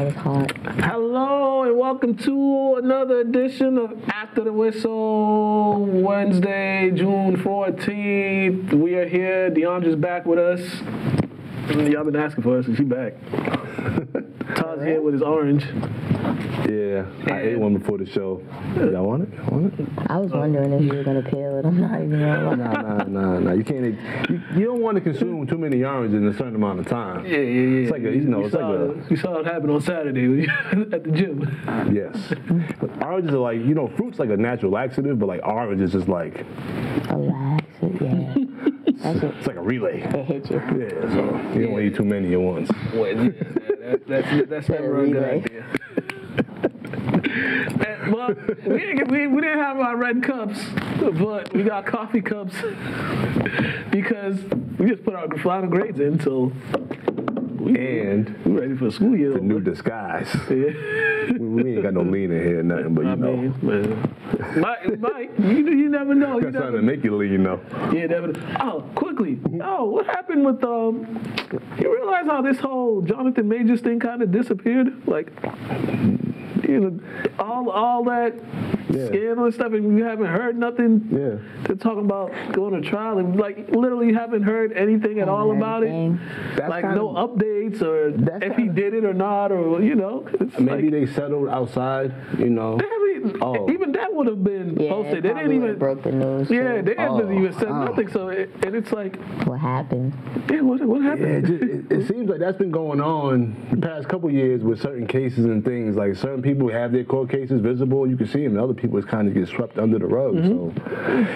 was hot. Hello and welcome to another edition of After the Whistle, Wednesday, June 14th. We are here. Diondra's back with us. Y'all been asking for us, and she's back. Todd's here with his orange. Yeah, I ate one before the show. Y'all want it? I was wondering if you were gonna peel it. I'm not even gonna lie. Nah. You can't. You don't want to consume too many oranges in a certain amount of time. Yeah. It's like You saw it happen on Saturday at the gym. Yes. Oranges are like, fruit's like a natural laxative, but like orange is just like a laxative, yeah. It's like a relay. It hit you. Yeah, so you don't want to eat too many at once. Well, that's never a good idea. Well, we didn't have our red cups, but we got coffee cups because we just put our final grades in, so we're ready for school year. The new disguise. Yeah. We ain't got no lean in here, nothing, but Mike, you never know. Got something to make you lean, though. Yeah, never. Oh, quickly. Oh, what happened with you realize how this whole Jonathan Majors thing kind of disappeared? Like, all that scandal and stuff, and you haven't heard nothing. Yeah. They're talking about going to trial, and like literally haven't heard anything at all about it. That's like no updates or if he did it or not, or maybe they settled outside. Even that would have been posted. They didn't even broke the news. Yeah, they haven't even said nothing. So it's like, what happened? Yeah, what happened? Yeah, it seems like that's been going on the past couple years with certain cases and things. Like certain people have their court cases visible, you can see them, and other people kind of get swept under the rug. So,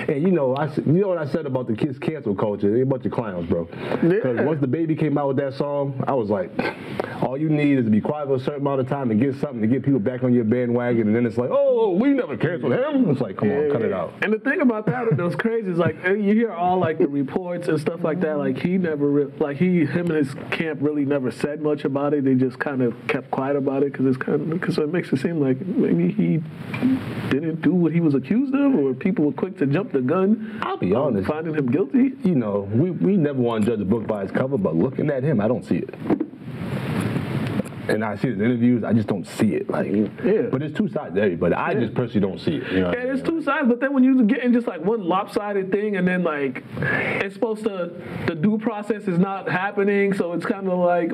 and what I said about the kids cancel culture? They're a bunch of clowns, bro. Because once the baby came out with that song, I was like, all you need is to be quiet for a certain amount of time and get something to get people back on your bandwagon, and then it's like, oh, we never canceled him. It's like, come on, cut it out. And the thing about that was crazy is like you hear all like the reports and stuff like that. Like he never, him and his camp really never said much about it. They just kind of kept quiet about it because it makes it seem like maybe he didn't do what he was accused of, or people were quick to jump the gun. I'll be honest, finding him guilty. We never want to judge a book by its cover, but looking at him, I don't see it. And I see his interviews, I just don't see it. But there's two sides to everybody. I just personally don't see it. There's two sides, but then when you get in just like one lopsided thing, and then like it's supposed to, the due process is not happening, so it's kind of like.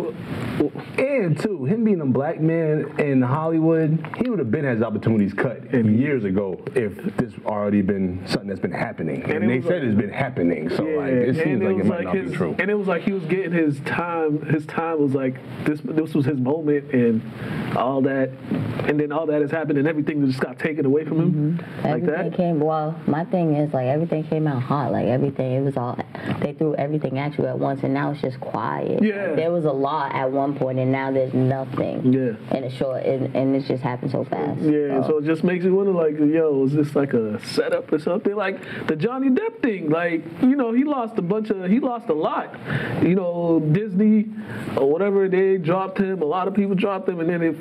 And two, him being a black man in Hollywood, he would have been his opportunities cut years ago if this already been something that's been happening. And they said it's been happening, so it seems like it might not be true. And it was like he was getting his time. His time was like this was his moment. And all that, and then all that has happened, and everything just got taken away from him. Like everything that. My thing is like everything came out hot. Like everything, it was all they threw everything at you at once, and now it's just quiet. Yeah. Like, there was a lot at one point, and now there's nothing. Yeah. And it's short, and it's just happened so fast. Yeah. So it just makes you wonder, like, is this like a setup or something? Like the Johnny Depp thing. Like, he lost a lot. Disney or whatever, they dropped him. A lot of people dropped him, and then they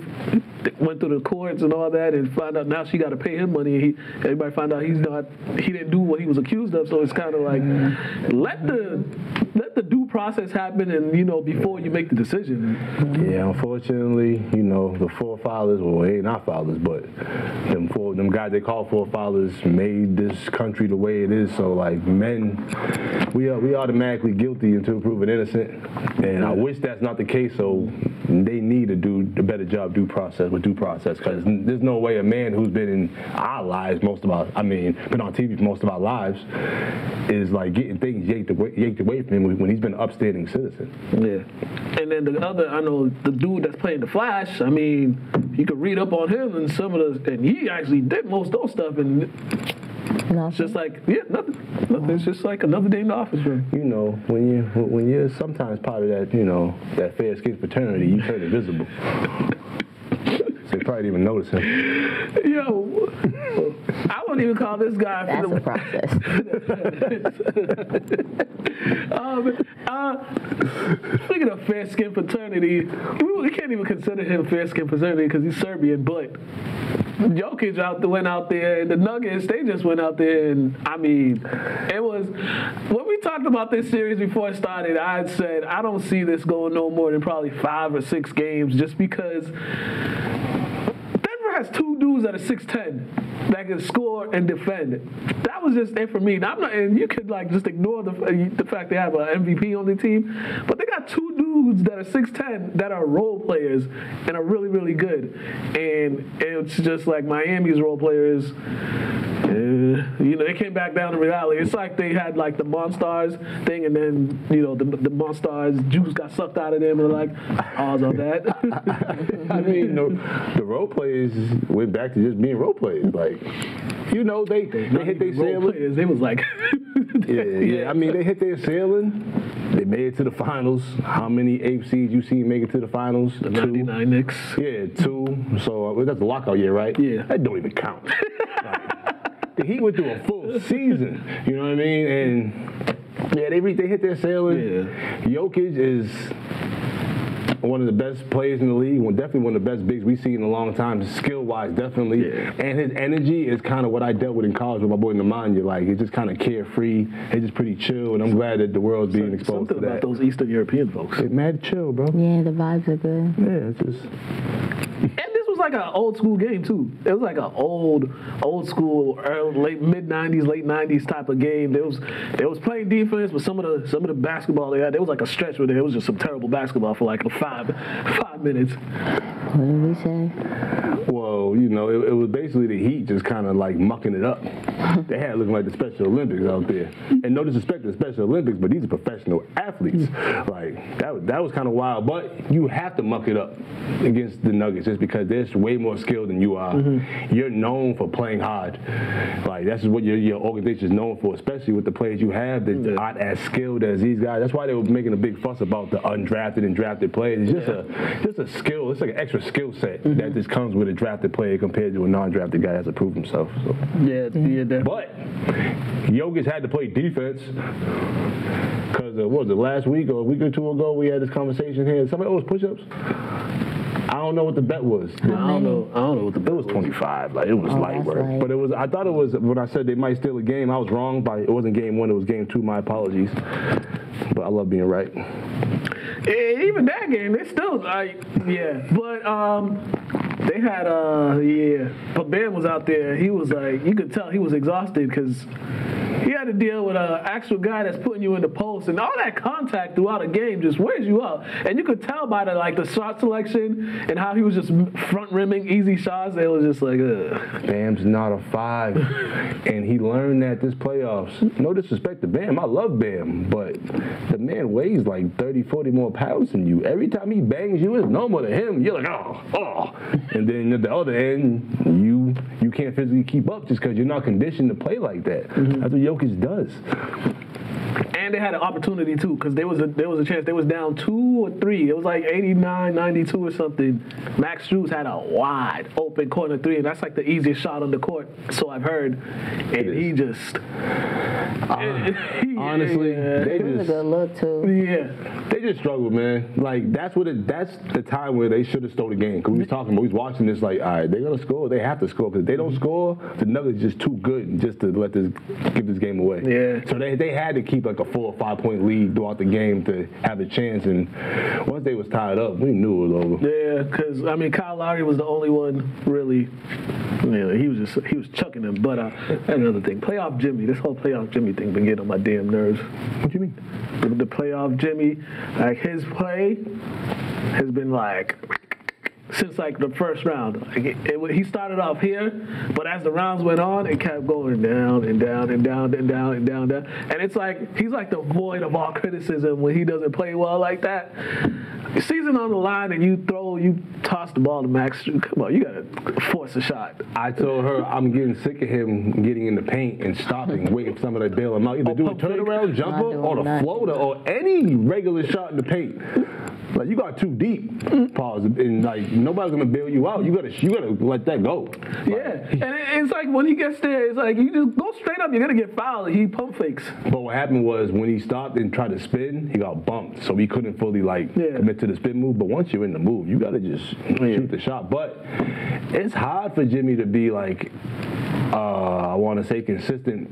went through the courts and all that, and found out now she got to pay him money. And everybody found out he didn't do what he was accused of. So it's kind of like let the due process happen, and before you make the decision. Yeah, unfortunately, the forefathers, well, they ain't our fathers, but them guys they call forefathers made this country the way it is. So like men, we automatically guilty until proven innocent, and I wish that's not the case. So they need to do a better job due process, because there's no way a man who's been in our lives been on TV for most of our lives is like getting things yanked away from him when he's been an upstanding citizen. Yeah. And then the dude that's playing the Flash, you could read up on him and and he actually did most of those stuff, and it's just like, nothing. It's just like another day in the office room. When you're sometimes part of that, that fair skin fraternity, you turn invisible. So you probably didn't even notice him. Yo, I wouldn't even call this guy. That's a process. Speaking of fair skin fraternity, we can't even consider him fair skin fraternity because he's Serbian, but Jokic went out there, and the Nuggets, they just went out there, and it was, when we we talked about this series before it started, I had said I don't see this going no more than probably 5 or 6 games, just because Denver has 2 dudes that are 6'10" that can score and defend. That was just it for me. Now, and you could like just ignore the fact they have an MVP on the team, but they got 2 dudes that are 6'10" that are role players and are really, really good. And it's just like Miami's role players. They came back down to reality. It's like they had like the Monstars thing, and then the Monstars juice got sucked out of them, and they're like, "Ours on that." I mean, the role players went back to just being role players. Like, they hit their ceiling. They was like, yeah. I mean, they hit their ceiling. They made it to the finals. How many 8 seeds you seen make it to the finals? The 99 Knicks. Yeah, 2. So that's the lockout year, right? Yeah. That don't even count. He went through a full season, you know what I mean? And yeah, they hit their ceiling. Yeah. Jokic is one of the best players in the league. Definitely one of the best bigs we've seen in a long time, skill-wise, definitely. Yeah. And his energy is kind of what I dealt with in college with my boy Nemanja. Like, he's just kind of carefree. He's just pretty chill, and I'm glad that the world's being exposed to that. Something about those Eastern European folks. They're mad chill, bro. Yeah, the vibes are good. Yeah, it's just... And this was like an old school game too. It was like an old school, mid '90s, late '90s type of game. They was playing defense, but some of the basketball they had, there was like a stretch where there was just some terrible basketball for like 5 minutes. What did we say? Well, it was basically the Heat just kind of like mucking it up. They had it looking like the Special Olympics out there. And no disrespect to the Special Olympics, but these are professional athletes. Like, that was kind of wild. But you have to muck it up against the Nuggets just because there's way more skill than you are. Mm-hmm. You're known for playing hard. Like, that's what your organization is known for, especially with the players you have that aren't as skilled as these guys. That's why they were making a big fuss about the undrafted and drafted players. It's just a skill. It's like an extra skill set that just comes with a drafted player compared to a non-drafted guy that has to prove himself. So. Yeah, definitely. But Jokic had to play defense because what was it, last week or a week or 2 ago we had this conversation here. Somebody owes push-ups. I don't know what the bet was. I don't know what the bet was. 25. Like, it was light work. Right. But I thought it was, when I said they might steal a game, I was wrong. It wasn't game 1, it was game 2. My apologies. But I love being right. Yeah, even that game, they still But they had But Bam was out there. He was like, you could tell he was exhausted because he had to deal with an actual guy that's putting you in the post, and all that contact throughout a game just wears you out. And you could tell by the shot selection and how he was just front rimming easy shots. It was just like, ugh. Bam's not a 5, and he learned that this playoffs. No disrespect to Bam, I love Bam, but the man weighs like 30, 40 more pounds than you. Every time he bangs you, it's normal to him. You're like, oh. And then at the other end, you can't physically keep up just because you're not conditioned to play like that. Mm-hmm. That's what Jokic does. And they had an opportunity too, because there was a chance. They was down 2 or 3. It was like 89-92 or something. Max Strus had a wide open corner 3, and that's like the easiest shot on the court, so I've heard. And he just honestly, it was a good look too. Yeah, they just struggled, man. Like that's the time where they should have stole the game. Cause we was watching this like, all right, they're gonna score. They have to score because if they don't score, the Nuggets just too good just to give this game away. Yeah. So they had to keep like a 4 or 5 point lead throughout the game to have a chance. And once they was tied up, we knew it was over. Yeah, because Kyle Lowry was the only one really. He was chucking them. But another thing, playoff Jimmy. This whole playoff Jimmy thing been getting on my damn nerves. What do you mean? The playoff Jimmy, like his play has been like since like the first round. Like he started off here, but as the rounds went on, it kept going down and down and down and down and down and down. And it's like he's like the void of all criticism when he doesn't play well like that. Season on the line and you toss the ball to Max. Come on, you gotta force a shot. I told her I'm getting sick of him getting in the paint and stopping, waiting for somebody to bail him out. Either do a turnaround jumper or the floater or any regular shot in the paint. Like, you got too deep, pause, and like nobody's gonna bail you out. You gotta let that go. Yeah, and it's like when he gets there, it's like you just go straight up. You're gonna get fouled. He pump fakes. But what happened was when he stopped and tried to spin, he got bumped, so he couldn't fully commit to the spin move. But once you're in the move, you gotta just shoot the shot. But it's hard for Jimmy to be like I want to say consistent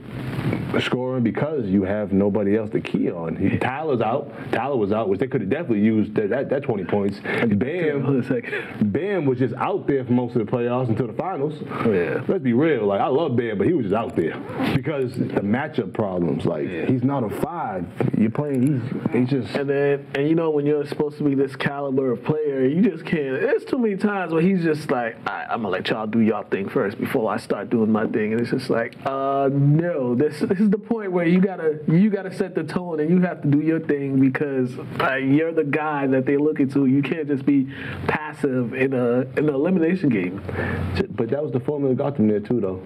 scoring because you have nobody else to key on. Tyler was out, which they could have definitely used that 20 points. Bam was just out there for most of the playoffs until the finals. Yeah. Let's be real. Like, I love Bam, but he was just out there because the matchup problems. Like, he's not a 5. You're playing. He's just. And you know, when you're supposed to be this caliber of player, you just can't. There's too many times where he's just like, I'm gonna let y'all do y'all thing first before I start doing my thing, and it's just like, no. This is the point where you gotta set the tone and you have to do your thing because you're the guy that they're looking to. You can't just be passive in an elimination game. But that was the formula that got them there too, though.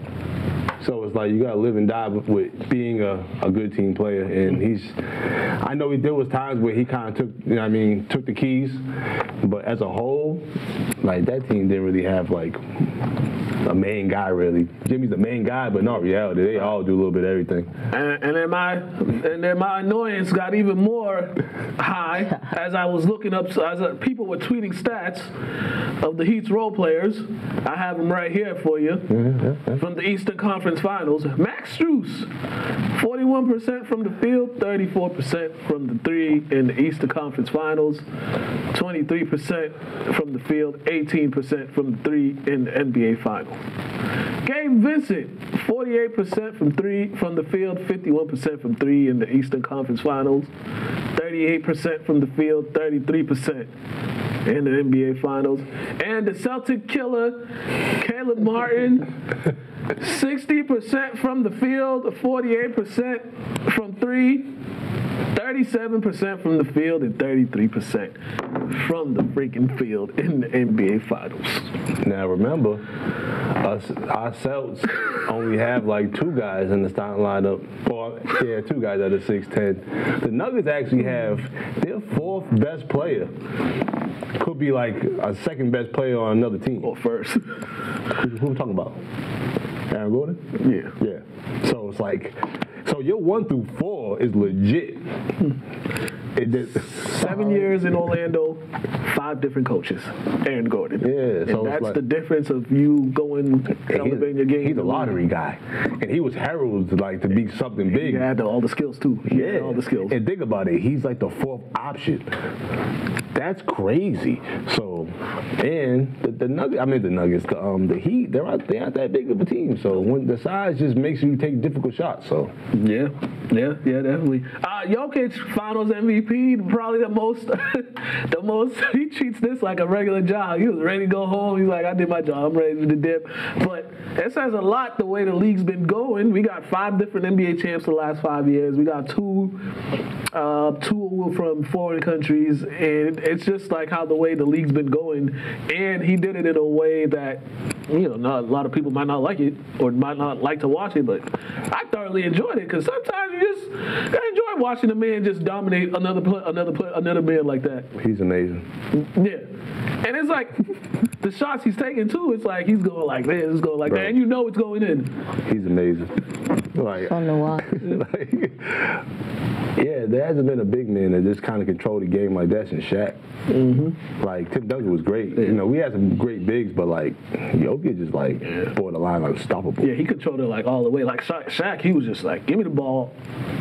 So it's like you gotta live and die with being a good team player, and I know there was times where he kind of took the keys, but as a whole, like that team didn't really have like a main guy really. Jimmy's the main guy, but not reality. They all do a little bit of everything. And then my annoyance got even more high as I was looking up. People were tweeting stats of the Heat's role players. I have them right here for you from the Eastern Conference Finals. Max Strus, 41% from the field, 34% from the 3 in the Eastern Conference Finals, 23% from the field, 18% from the 3 in the NBA Finals. Gabe Vincent, 48% from the field, 51% from 3 in the Eastern Conference Finals, 38% from the field, 33% in the NBA Finals. And the Celtic killer, Caleb Martin, 60% from the field, 48% from 3, 37% from the field, and 33% from the freaking field in the NBA Finals. Now remember, our Celts only have like 2 guys in the starting lineup. Or, 2 guys out of 6'10". The Nuggets actually have their 4th best player. Could be like a 2nd best player on another team. Or first. Who we talking about? Aaron Gordon? Yeah. Yeah. So it's like, so your 1 through 4 is legit. 7 years in Orlando, 5 different coaches. Aaron Gordon. Yeah, so and that's like, the difference of you going elevating your game. He's a lottery guy, and he was heralded like to be something big. He had all the skills too. He had all the skills. And think about it, he's like the 4th option. That's crazy. So, and the Nuggets, the Heat, they aren't that big of a team. So when the size just makes you take difficult shots. So yeah, definitely. Jokic, Finals MVP, probably the most. He treats this like a regular job. He was ready to go home. He's like, I did my job. I'm ready to dip. But it says a lot the way the league's been going. We got 5 different NBA champs the last 5 years. We got 2 from foreign countries, and it's just like how the way the league's been going. And he did it in a way that, not a lot of people might not like it or might not like to watch it, but I thoroughly enjoyed it because sometimes you just enjoy watching a man just dominate another man like that. He's amazing. Yeah, and it's like the shots he's taking too. It's like he's going like this, it's going like that, and you know it's going in. He's amazing. Like, fun to watch. Yeah, there hasn't been a big man that just kind of controlled the game like that since Shaq. Mm-hmm. Like, Tim Duncan was great. Yeah. We had some great bigs, but, like, Jokic is, like, borderline unstoppable. Yeah, he controlled it, like, all the way. Like, Shaq, he was just like, give me the ball.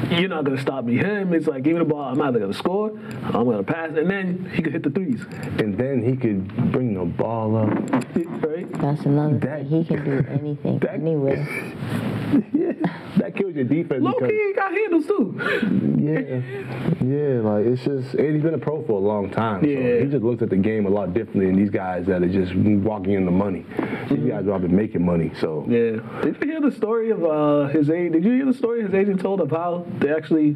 You're not going to stop me. Him, it's like, give me the ball. I'm either going to score, I'm going to pass, and then he could hit the threes. And then he could bring the ball up. Right? That's another thing. He can do anything, anywhere. Yeah, that kills your defense. Low-key, he got handles, too. Yeah, like, it's just, and he's been a pro for a long time. Yeah. So he just looks at the game a lot differently than these guys that are just walking in the money. These guys are been making money, so. Yeah. Did you hear the story of his agent? Did you hear the story his agent told of how they actually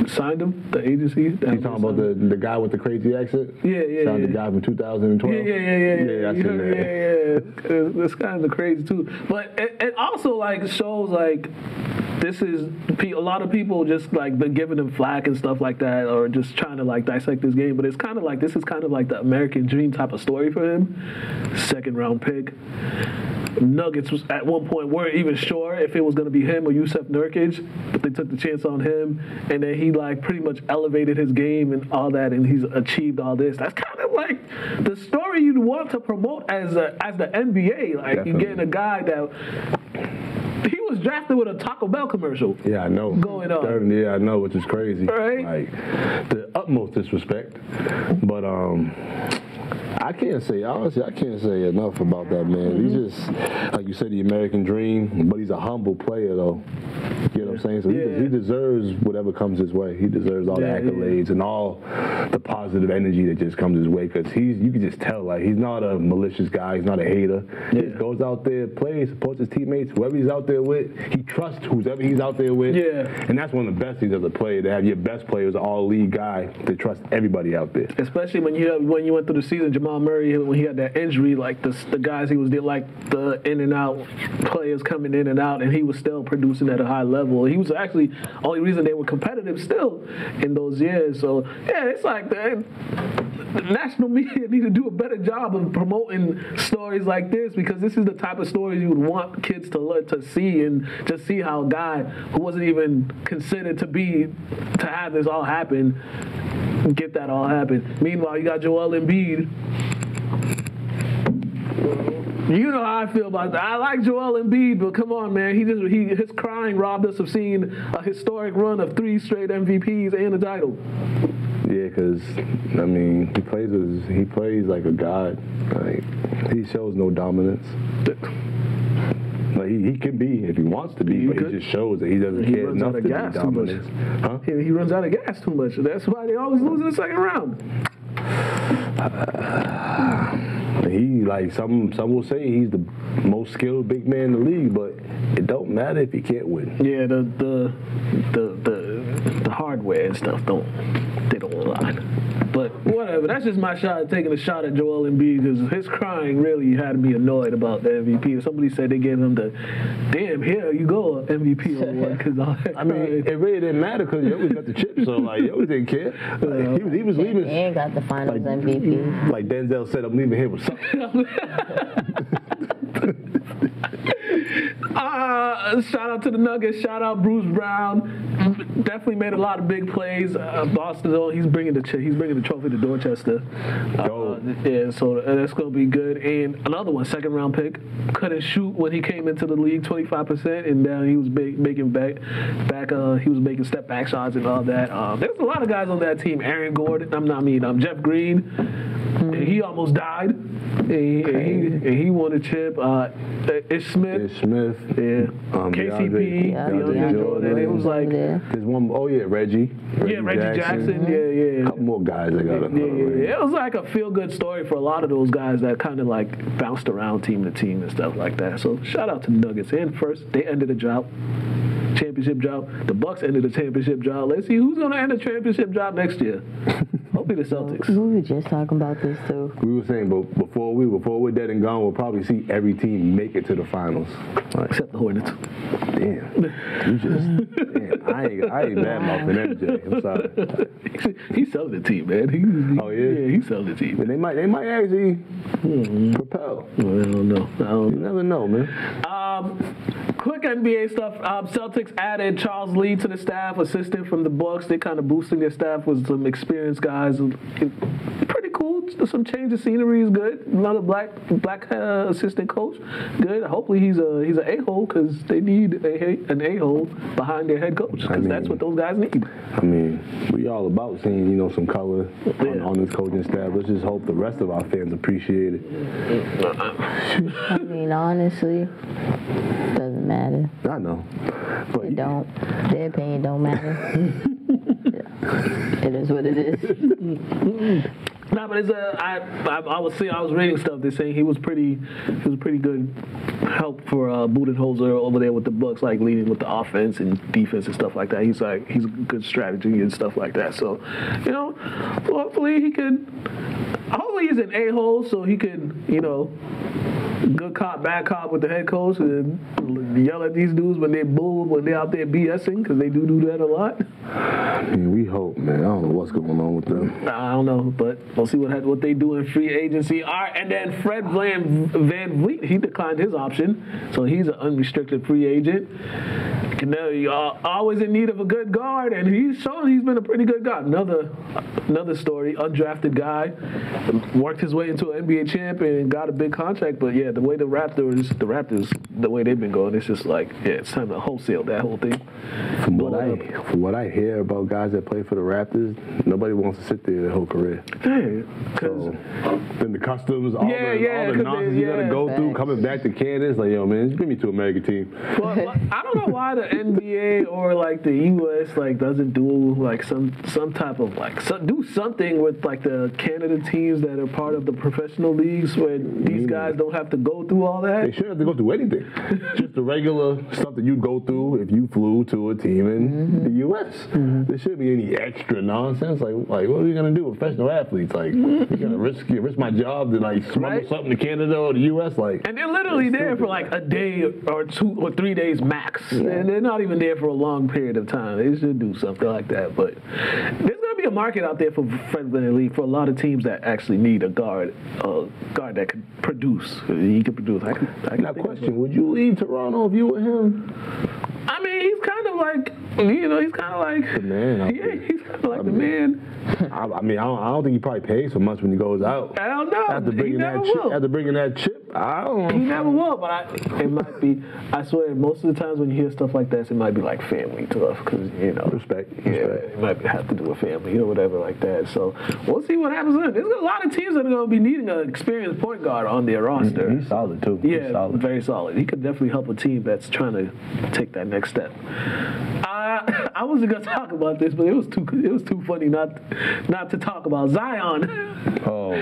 signed him, the agency? You talking about the guy with the crazy accent? Yeah. Signed the guy from 2012? Yeah. Yeah, I seen that. Yeah. It's kind of crazy, too. But it also, like, shows, like, this is a lot of people just like been giving him flack and stuff like that, or just trying to like dissect this game. But it's kind of like this is kind of like the American dream type of story for him. 2nd round pick. Nuggets was at one point weren't even sure if it was going to be him or Yusuf Nurkic, but they took the chance on him, and then he like pretty much elevated his game and all that, and he's achieved all this. That's kind of like the story you'd want to promote as the NBA. Like, you're getting a guy that was drafted with a Taco Bell commercial. Yeah, I know. Going on. Yeah, I know, which is crazy. Right. Like, the utmost disrespect. But, I can't say enough about that man. He's just, like you said, the American dream, but he's a humble player, though. You know what I'm saying? So he deserves whatever comes his way. He deserves all the accolades and all the positive energy that just comes his way, because you can just tell, like, he's not a malicious guy. He's not a hater. He just goes out there, plays, supports his teammates, whoever he's out there with. He trusts whoever he's out there with. Yeah. And that's one of the best things as a player, to have your best player as an all-league guy to trust everybody out there. Especially when you went through the season, Jamal Murray, when he had that injury, like the guys he was there, like the in and out players coming in and out, and he was still producing at a high level. He was actually the only reason they were competitive still in those years. So yeah, it's like the national media need to do a better job of promoting stories like this, because this is the type of stories you would want kids to learn to see, and just see how a guy who wasn't even considered to have this all happen, get that all happen. Meanwhile, you got Joel Embiid. You know how I feel about that. I like Joel Embiid, but come on, man. His crying robbed us of seeing a historic run of 3 straight MVPs and a title. Yeah, because, I mean, he plays like a god. Like, he shows no dominance. Like, he can be if he wants to be, but he just shows that he doesn't care enough to be dominant. Huh? He runs out of gas too much. That's why they always lose in the second round. He, like, some will say he's the most skilled big man in the league, but it don't matter if he can't win. Yeah, the hardware and stuff they don't align. But whatever, that's just my shot, taking a shot at Joel Embiid, because his crying really had me annoyed about the MVP. Somebody said they gave him the, damn, here you go, MVP award. I mean, it really didn't matter, because he always got the chip, so, like, he always didn't care. Like, he was leaving. And got the finals MVP. Like Denzel said, I'm leaving here with something. Shout out to the Nuggets. Shout out Bruce Brown. Definitely made a lot of big plays. Boston, though, he's bringing the trophy to Dorchester. Yeah, so that's gonna be good. And another one, second round pick, couldn't shoot when he came into the league, 25%, and now he was making back. He was making step back shots and all that. There's a lot of guys on that team. Aaron Gordon. Jeff Green. He almost died. And he won a chip. Ish Smith. Yeah. KCP. Diondra Jordan. It was like there's one. Oh yeah, Reggie Jackson. Yeah. A couple more guys that got up. Yeah. It was like a feel good story for a lot of those guys that kind of like bounced around team to team and stuff like that. So shout out to the Nuggets. And first, they ended the drought. Championship job. The Bucks ended the championship job. Let's see who's going to end the championship job next year. Hopefully the Celtics. We were just talking about this too. We were saying, but before we're dead and gone, we'll probably see every team make it to the finals. Right. Except the Hornets. Damn. I ain't mad mouthing MJ. I'm sorry. He sold the team, man. Yeah, he sold the team. But they might actually propel. I don't know. You never know, man. Quick NBA stuff. Celtics added Charles Lee to the staff, assistant from the Bucks. They're kind of boosting their staff with some experienced guys. Pretty cool. Some change of scenery is good. Another black assistant coach. Good. Hopefully he's an a-hole, because they need an a-hole behind their head coach, because that's what those guys need. I mean, we all about seeing some color on this coaching staff. Let's just hope the rest of our fans appreciate it. I mean, honestly, doesn't matter. I know. But it don't. Their opinion don't matter. It is what it is. No, but it's I was reading stuff. They're saying he was pretty good help for Budenholzer over there with the Bucks, like leading with the offense and defense and stuff like that. He's a good strategy and stuff like that. So, hopefully he could. Hopefully he's an a-hole, so he could, good cop, bad cop with the head coach, and yell at these dudes when they're out there BSing, because they do that a lot. I mean, we hope, man. I don't know what's going on with them. I don't know, but we'll see what they do in free agency. All right, and then Fred Van Vliet, he declined his option, so he's an unrestricted free agent. always in need of a good guard, and he's shown he's been a pretty good guard. Another story, undrafted guy, worked his way into an NBA champ and got a big contract. But yeah, the way the Raptors, the way they've been going, it's just like, yeah, it's time to wholesale that whole thing. From what I hear about guys that play for the Raptors, nobody wants to sit there their whole career. Yeah, so then the customs, all the nonsense you gotta go through coming back to Canada, it's like, yo, man, just bring me to an American team. Well, I don't know why the NBA or like the US like doesn't do like some type of like do something with like the Canada teams that are part of the professional leagues where these guys don't have to go through all that. They shouldn't have to go through anything. Just the regular stuff that you go through if you flew to a team in the US. There shouldn't be any extra nonsense. Like what are you gonna do with professional athletes? Like you're gonna risk my job to like smuggle something to Canada or the US? Like, and they're literally there for like a day or 2 or 3 days max. And they're not even there for a long period of time. They should do something like that. But there's gonna be a market out there for friendly league for a lot of teams that actually need a guard that can produce. He can produce. Now, question: would you leave Toronto if you were him? I mean, he's kind of like, he's kind of like the man. Yeah, he's kind of like the man. I mean, I don't think he probably pays so much when he goes out. I don't know. After bringing that chip, I don't know. He never will, but it might be. I swear, most of the times when you hear stuff like this, it might be like family stuff, because respect. Yeah, it might have to do with family or whatever like that. So we'll see what happens. There's a lot of teams that are going to be needing an experienced point guard on their roster. He's solid too. Yeah, solid. Very solid. He could definitely help a team that's trying to take that next step. I wasn't gonna talk about this, but it was too funny not to talk about Zion. Oh.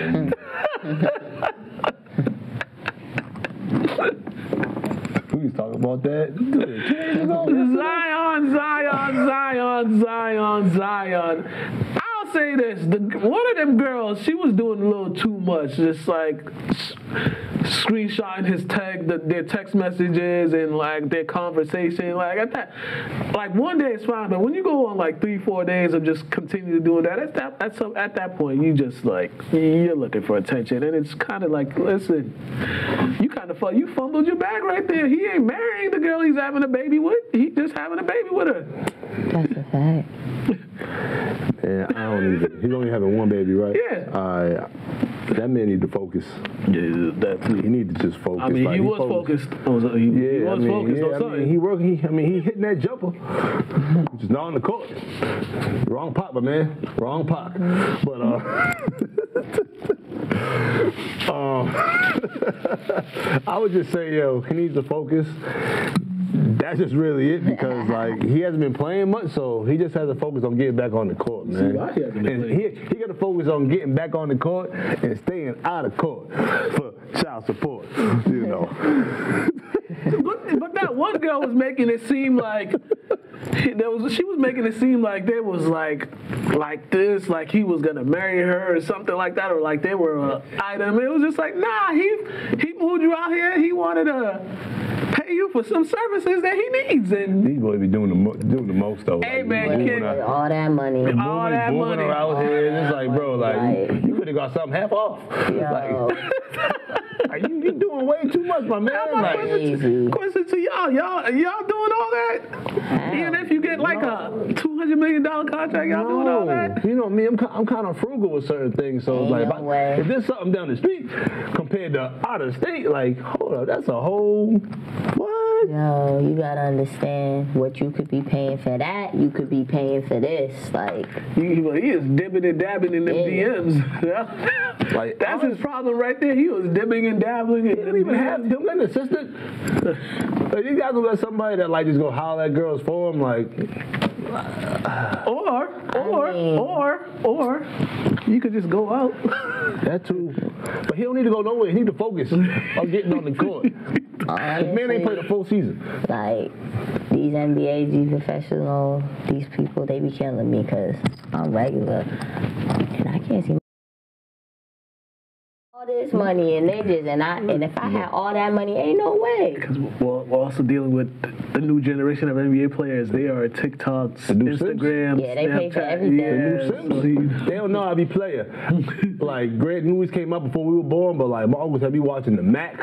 Please talk about that. Zion. I'll say this: one of them girls, she was doing a little too much, just like screenshotting their text messages and like their conversation. Like at that, like one day it's fine, but when you go on like 3-4 days of just continue doing that, at that point you just like you're looking for attention, and it's kind of like, listen, you fumbled your bag right there. He ain't marrying the girl he's having a baby with. He's just having a baby with her. That's a fact. Yeah, I don't even. He's only having one baby, right? Yeah. That man need to focus. Yeah, that too. He need to just focus. I mean, he was focused. He was focused on something. He hitting that jumper. Just not on the court. Wrong pop, my man. Wrong pop. But I would just say, he needs to focus. That's just really it, because like he hasn't been playing much, so he just has to focus on getting back on the court, man. He got to focus on getting back on the court and staying out of court for child support, But that one girl was making it seem like she was making it seem like there was like this, like he was gonna marry her or something like that, or like they were an item. It was just like, nah, he moved you out here. He wanted to pay you for some services that he needs, and these boys be doing the most though. Hey, like, man, you can't all that money, moving out here. And it's like, bro, like you could have got something half off. Like, you doing way too much, my man. Question to y'all doing all that? Even if you get like a $200 million contract, y'all doing all that? You know me, I'm kind of frugal with certain things, so if there's something down the street compared to out of state, like, hold up, that's a whole what? Yo, you gotta understand what you could be paying for that. You could be paying for this, like. He is dipping and dabbing in them DMs. Like that's his problem right there. He was dipping and dabbling. He didn't even have him an assistant. Like, you guys will let somebody that like just go holler at girls for him, like. Or you could just go out. That too. But he don't need to go nowhere. He need to focus on getting on the court. Honestly, the man ain't played a full season. Like, these NBA, these professional, these people, they be killing me because I'm regular. And I can't see all this money and they just, and if I had all that money, ain't no way. Because we're also dealing with the new generation of NBA players. They are TikToks, Instagram, Yeah, they pay for Snapchat. everything. Yeah, They don't know how to be player. Like, great movies came out before we were born, but like, Mark was had me watching the Mac,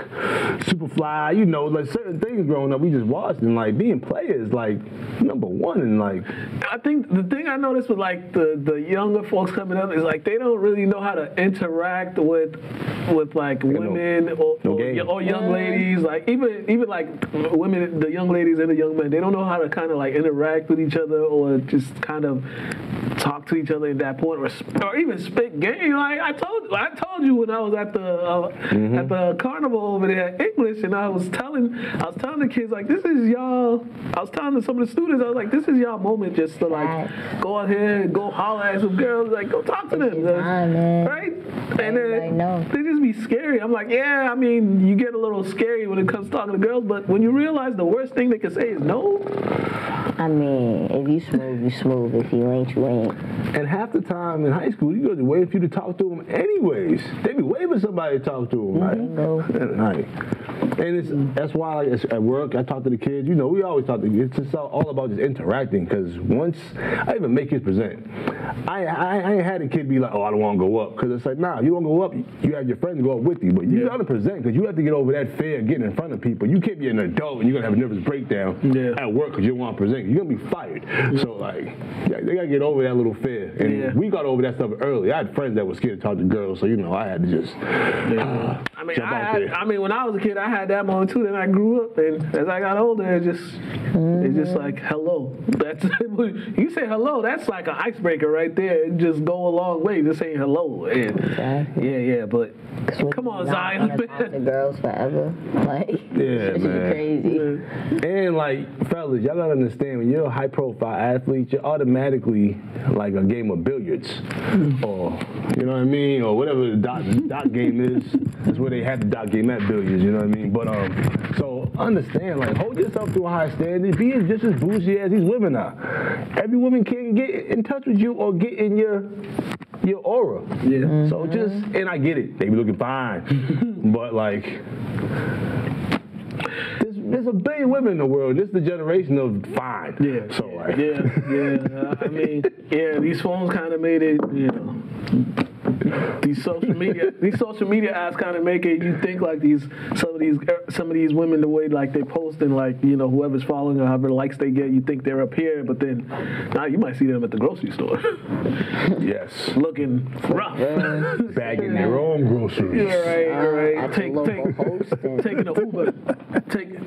Superfly, you know, like certain things growing up we just watched, and like being players, like number one, and like. I think the thing I noticed with like the younger folks coming up is like they don't really know how to interact with like women or young ladies. Like even like women, the young ladies and the young men, they don't know how to kind of like interact with each other or just kind of talk to each other at that point, or even spit game. Like I told you when I was at the carnival over there at English, and I was telling the kids like, this is y'all. I was telling some of the students, I was like, this is y'all moment just to like go out here and go holler at some girls, like go talk to them, right? And then they just be scary. I'm like, yeah, I mean, you get a little scary when it comes to talking to girls, but when you realize the worst thing they can say is no. I mean, if you smooth, you smooth. If you ain't, you ain't. And half the time in high school, you go to wait for you to talk to them anyways. They be waiting for somebody to talk to them. And that's why like, at work, I talk to the kids. You know, we always talk to kids. It's just all about just interacting. Because once I even make kids present, I ain't had a kid be like, oh, I don't want to go up. Because it's like, nah, you don't go up. You have your friends go up with you. But you got to present because you have to get over that fear of getting in front of people. You can't be an adult and you're going to have a nervous breakdown at work because you don't want to present. You're going to be fired. So, like, they got to get over that little fear. And we got over that stuff early. I had friends that were scared to talk to girls. So, you know, I had to just I mean, when I was a kid, I had that moment too. Then I grew up, and as I got older, it's just like hello. That's you say hello. That's like an icebreaker right there. It just go a long way. Just saying hello. And, but come on, Zion. Talk to girls forever. Like, man, crazy. And like, fellas, y'all gotta understand when you're a high-profile athlete, you're automatically like a game of billiards, or you know what I mean, or whatever the dot game is. That's where they have the dot game at billiards. You know what I mean? But so understand, like, hold yourself to a high standard. Be just as bougie as these women are. Every woman can get in touch with you or get in your aura. Yeah. So and I get it. They be looking fine, but like. There's a billion women in the world. This is the generation of fine. Yeah. So like. I mean, these phones kind of made it, you know. These social media apps kind of make it. You think like some of these women, the way like they post and like, you know, whoever's following or however likes they get, you think they're up here, but then now you might see them at the grocery store. Yes. Looking rough. Bagging their own groceries. You're right.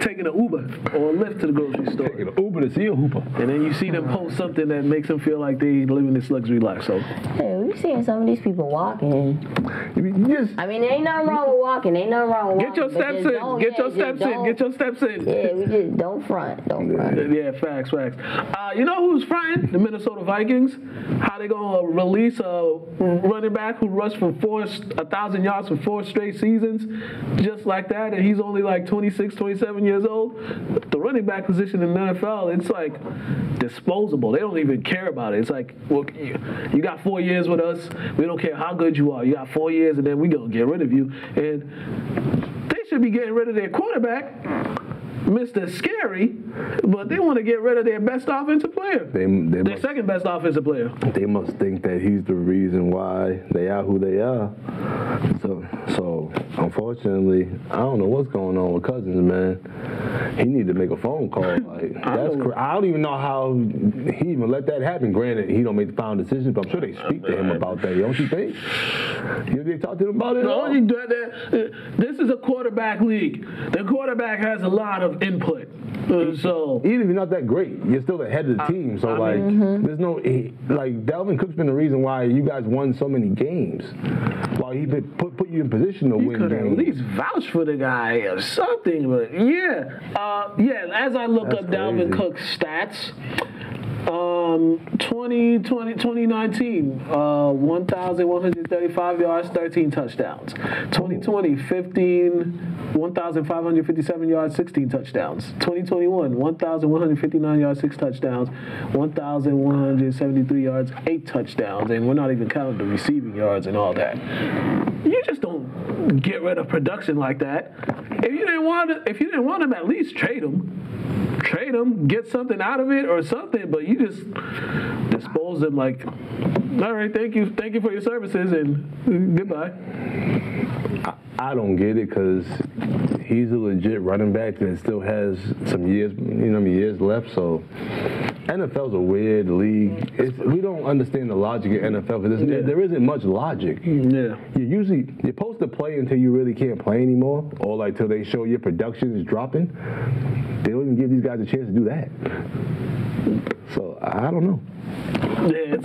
Taking an Uber or a Lyft to the grocery store. Taking an Uber to see a hooper. And then you see them post something that makes them feel like they living this luxury life. So. Hey, we're seeing some of these people walking. I mean, there ain't nothing wrong with walking. Ain't nothing wrong with walking. Get your steps in. Get your steps in. Yeah, we just don't front. Yeah, facts. You know who's fronting? The Minnesota Vikings. How they gonna release a running back who rushed for 1,000 yards for 4 straight seasons, just like that, and he's only like 26, 27 years old? The running back position in the NFL, it's like disposable. They don't even care about it. It's like, well, you got 4 years with us. We don't care how good you are. You got 4 years, and then we gonna get rid of you. And they should be getting rid of their quarterback, Mr. Scary, but they want to get rid of their best offensive player. Their second best offensive player. They must think that he's the reason why they are who they are. So unfortunately, I don't know what's going on with Cousins, man. He need to make a phone call. Like I don't even know how he even let that happen. Granted, he don't make the final decision, but I'm sure they speak to him about that. Don't you think? They talk to him about it? No, this is a quarterback league. The quarterback has a lot of input. So even if you're not that great, you're still the head of the team. So there's no like Dalvin Cook's been the reason why you guys won so many games. While he put you in position to win games. You could at least vouch for the guy or something. But as I look up Dalvin Cook's stats. 2019, 1,135 yards, 13 touchdowns. 2020, 1,557 yards, 16 touchdowns. 2021, 1,159 yards, 6 touchdowns. 1,173 yards, 8 touchdowns. And we're not even counting the receiving yards and all that. You just don't get rid of production like that. If you didn't want him, at least trade him. trade him, get something out of it or something, but you just dispose him like, all right, thank you for your services and goodbye. I don't get it because he's a legit running back that still has some years, years left. So NFL's a weird league. We don't understand the logic of NFL because there isn't much logic. Yeah. You're supposed to play until you really can't play anymore, or like till they show your production is dropping. They don't even give these guys a chance to do that. So I don't know. Yeah,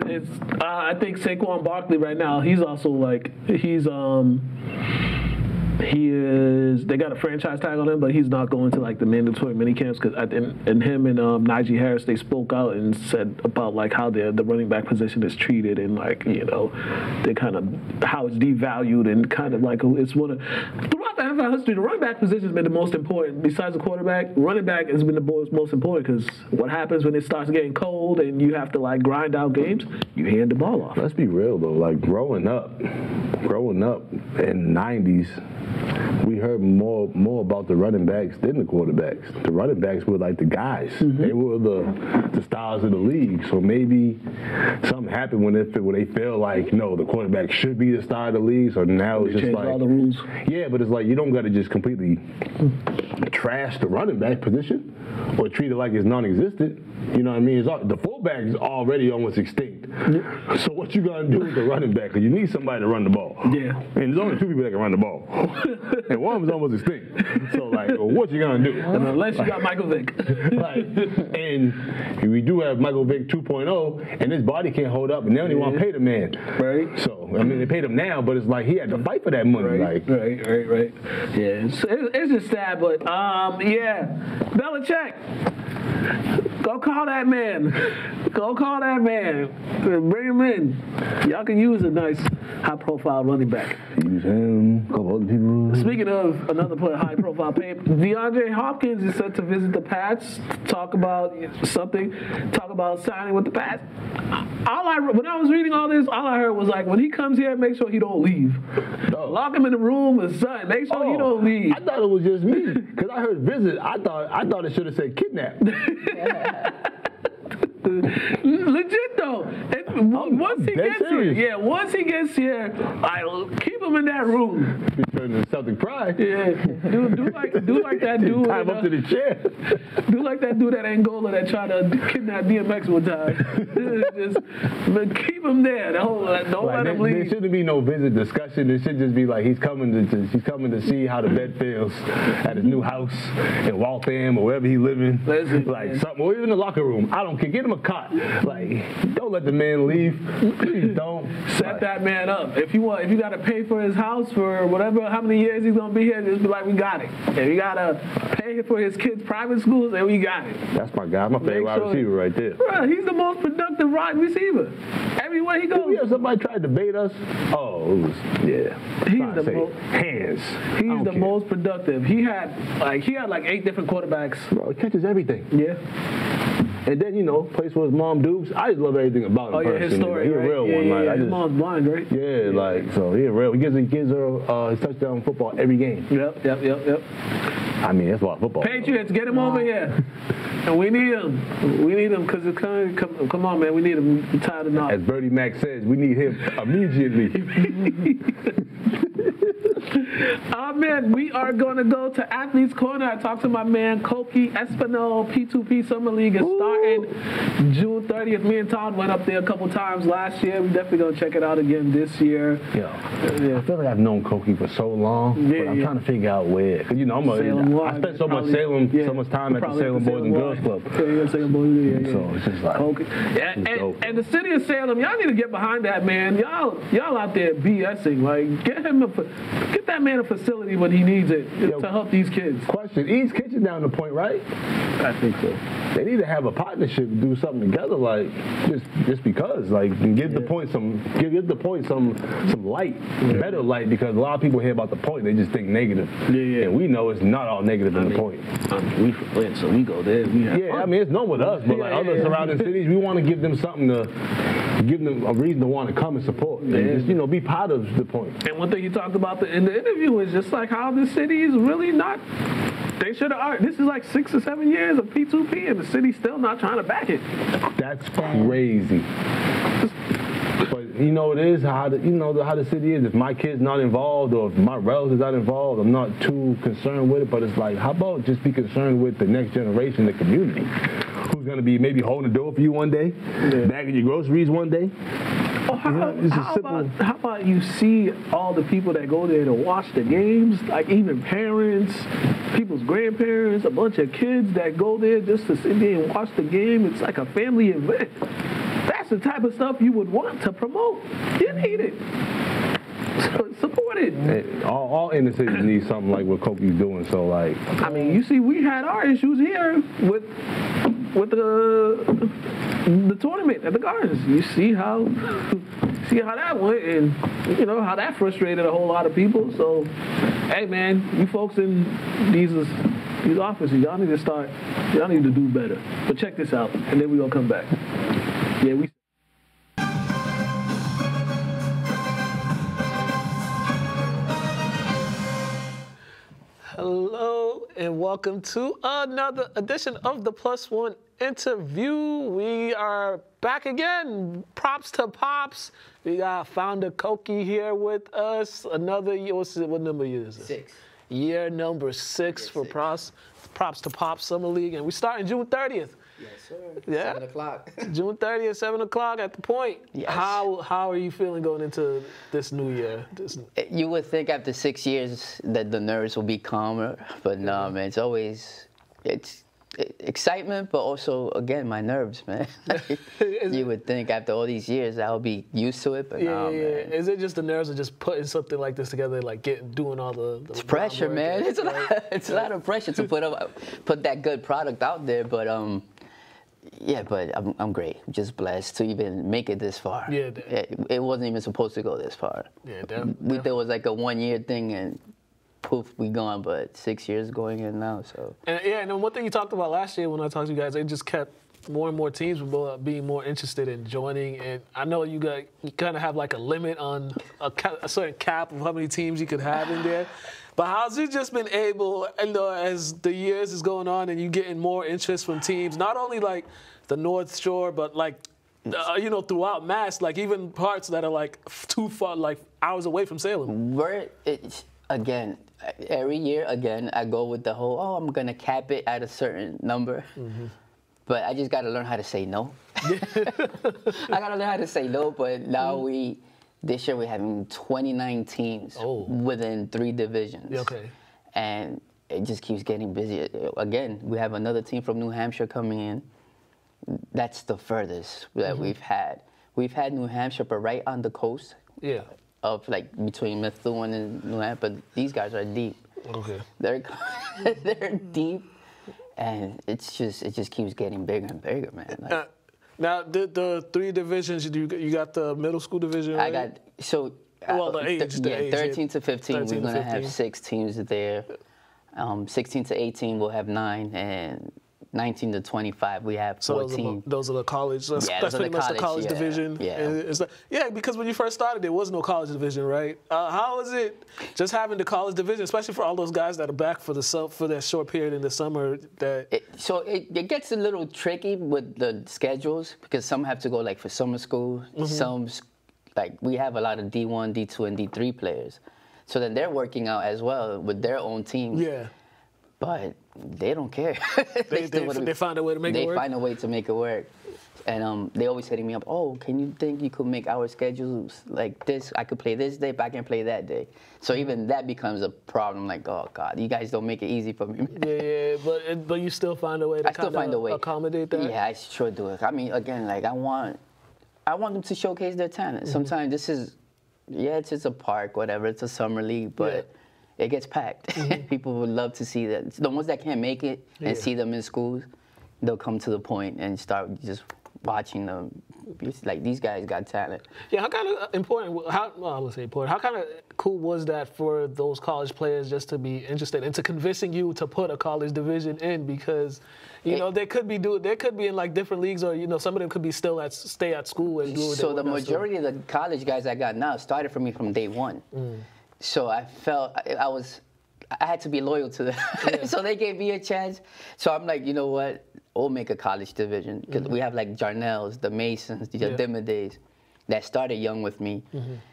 it's. I think Saquon Barkley right now. He's also like he is. They got a franchise tag on him, but he's not going to like the mandatory minicamps because and him and Najee Harris, they spoke out and said about like how the running back position is treated and like they kind of how it's devalued and kind of like it's one of throughout the NFL history, the running back position has been the most important besides the quarterback. Running back has been the most important because what happens when it starts getting cold and you have to like grind out games, you hand the ball off. Let's be real though, like growing up in the 90s. We heard more about the running backs than the quarterbacks. The running backs were like the guys. Mm-hmm. They were the stars of the league. So maybe something happened when they feel like, no, the quarterback should be the star of the league. So now it's just like all the rules. Yeah, but it's like you don't got to just completely trash the running back position or treat it like it's non-existent. You know what I mean? The fullback is already almost extinct. Yeah. So what you gonna do with the running back? Because you need somebody to run the ball. Yeah. And there's only two people that can run the ball. And one of them's almost extinct. So like, well, what you gonna do? And unless you got Michael Vick. And we do have Michael Vick 2.0, and his body can't hold up, and they don't even want to pay the man. Right. So I mean, they paid him now, but it's like he had to fight for that money. Right. Yeah. It's just sad, but Belichick. Go call that man. Bring him in. Y'all can use a nice high-profile running back. Use him. A couple other people. Speaking of another player, high-profile paper, DeAndre Hopkins is set to visit the Pats. Talk about signing with the Pats. When I was reading all this, all I heard was like, when he comes here, make sure he don't leave. No. Lock him in the room with son. Make sure he don't leave. I thought it was just me because I heard visit. I thought it should have said kidnap. Legit though. Once he gets here, I'll keep him in that room. Return to Celtic pride. Yeah. Do like that dude. Tie him up to the chair. Do like that dude at Angola that tried to kidnap DMX one time. But keep him there. Don't let him leave. There shouldn't be no visit discussion. It should just be like he's coming to see how the vet feels at his new house in Waltham or wherever he's living. Something, or even in the locker room. I don't care. Get him a cot. Like, don't let the man leave. Please don't. Set that man up. If you got to pay for his house for whatever, how many years he's gonna be here, just be like, we got it. If you gotta pay for his kids' private schools, then we got it. That's my guy. My favorite wide receiver right there. Bro, he's the most productive wide receiver. Everywhere he goes. Did we have somebody try to debate us? Oh, it was He's the most hands. He's the most productive. He had like 8 different quarterbacks. Bro, he catches everything. Yeah. And then, plays for his mom, Dukes. I just love everything about him. Oh, yeah, his story. He's a real one. Yeah, his mom's blind, right? Yeah, so he's real. He gives her his touchdown football every game. Yep. I mean, that's a lot of football. Patriots, get him over here. And we need him. We need him because it's kind of, come on, man. We need him. We're tired of not. As Bertie Mac says, we need him immediately. Man, we are going to go to Athletes Corner. I talked to my man, Coky Espinal. P2P Summer League is starting June 30th. Me and Todd went up there a couple times last year. We're definitely going to check it out again this year. I feel like I've known Coky for so long, but I'm trying to figure out where. Because, I spent so much time at the Salem Boys and Girls Club. Salem Boys, So it's just like, Coky. And the city of Salem, y'all need to get behind that, man. Y'all out there BSing. Like, get that man a facility when he needs it to help these kids. Question: East Kitchen down the point, right? I think so. They need to have a partnership, do something together, like just because, like, give the point some light, better light, because a lot of people hear about the point, they just think negative. And we know it's not all negative in the point. We from Lynn, so we go there. I mean, it's known with us, but other surrounding cities, we want to give them something to give them a reason to want to come and support. And just, be part of the point. And one thing you talked about in the interview is just like how this city is really not They should have. This is like 6 or 7 years of P2P, and the city's still not trying to back it. That's crazy. But you know, it is how the city is. If my kid's not involved or if my relatives not involved, I'm not too concerned with it. But it's like, how about just be concerned with the next generation, the community, who's gonna be maybe holding the door for you one day, bagging your groceries one day. Oh, how about you see all the people that go there to watch the games, like even parents, people's grandparents, a bunch of kids that go there just to sit there and watch the game. It's like a family event. That's the type of stuff you would want to promote. You need it. So support it. Hey, all inner cities need something like what Coky's doing. So like, I mean, you see, we had our issues here with the tournament at the Gardens. You see how that went, and you know how that frustrated a whole lot of people. So, hey man, you folks in these offices, y'all need to do better. But check this out, and then we're gonna come back. Yeah, we. Hello and welcome to another edition of the Plus One interview. We are back again. Props to Pops. We got founder Coky here with us. Another year. What number year is this? 6. Year number 6 for Props to Pops Summer League, and we starting June 30th. Yes, sir. Yeah. 7 o'clock. June 30th, 7 o'clock at the Point. Yes. How are you feeling going into this new year? You would think after 6 years that the nerves will be calmer, but no, man. It's excitement, but also, again, my nerves, man. You would think after all these years I'll be used to it, but no, man. Is it just the nerves of just putting something like this together, like doing all the it's pressure, man. It's a lot of pressure to put that good product out there, but yeah, but I'm great. I'm just blessed to even make it this far. Yeah, it wasn't even supposed to go this far. Yeah, definitely. There was like a 1 year thing, and poof, we gone. But 6 years going in now, so. And then one thing you talked about last year when I talked to you guys, it just kept more and more teams being more interested in joining. And I know you kind of have like a limit on a certain cap of how many teams you could have in there. But how's it just been able, as the years is going on and you getting more interest from teams, not only like the North Shore, but like, throughout Mass, like even parts that are like too far, like hours away from Salem? Again, every year, I go with the whole, I'm going to cap it at a certain number. Mm-hmm. But I just got to learn how to say no. I got to learn how to say no, but now this year we're having 29 teams within 3 divisions. Okay. And it just keeps getting busier. Again, we have another team from New Hampshire coming in. That's the furthest that we've had. We've had New Hampshire, but right on the coast. Yeah. Of like between Methuen and New Hampshire. But these guys are deep. Okay. They're deep. And it just keeps getting bigger and bigger, man. Like, now, the 3 divisions, you got the middle school division, right? I got, so... the age. 13 to 15, 13 we're going to have 15. 6 teams there. 16 to 18, we'll have 9. And 19 to 25, we have 14. Those are the college. That's pretty much the college division. Yeah. Because when you first started, there was no college division, right? How is it just having the college division, especially for all those guys that are back for that short period in the summer? It gets a little tricky with the schedules because some have to go like for summer school. Some, like we have a lot of D1, D2, and D3 players. So then they're working out as well with their own teams. Yeah. But they don't care. They find a way to make it work? They find a way to make it work. And they always hitting me up, can you think you could make our schedules like this? I could play this day, but I can play that day. So even that becomes a problem. Like, oh, God, you guys don't make it easy for me. Yeah, but you still find a way to accommodate that? Yeah, I sure do. I mean, again, like I want them to showcase their talent. Sometimes this is, it's just a park, whatever. It's a summer league, but it gets packed. People would love to see that. The ones that can't make it and see them in schools, they'll come to the Point and start just watching them. It's like, these guys got talent. Yeah, how kind of how kind of cool was that for those college players just to be interested into convincing you to put a college division in? Because, they could be in like different leagues, or some of them could be stay at school and do what they So the majority of the college guys I got now started for me from day one. So I felt I had to be loyal to them. Yeah. So they gave me a chance. So I'm like, you know what? We'll make a college division. Because we have like Jarnells, the Masons, the Dimidays that started young with me.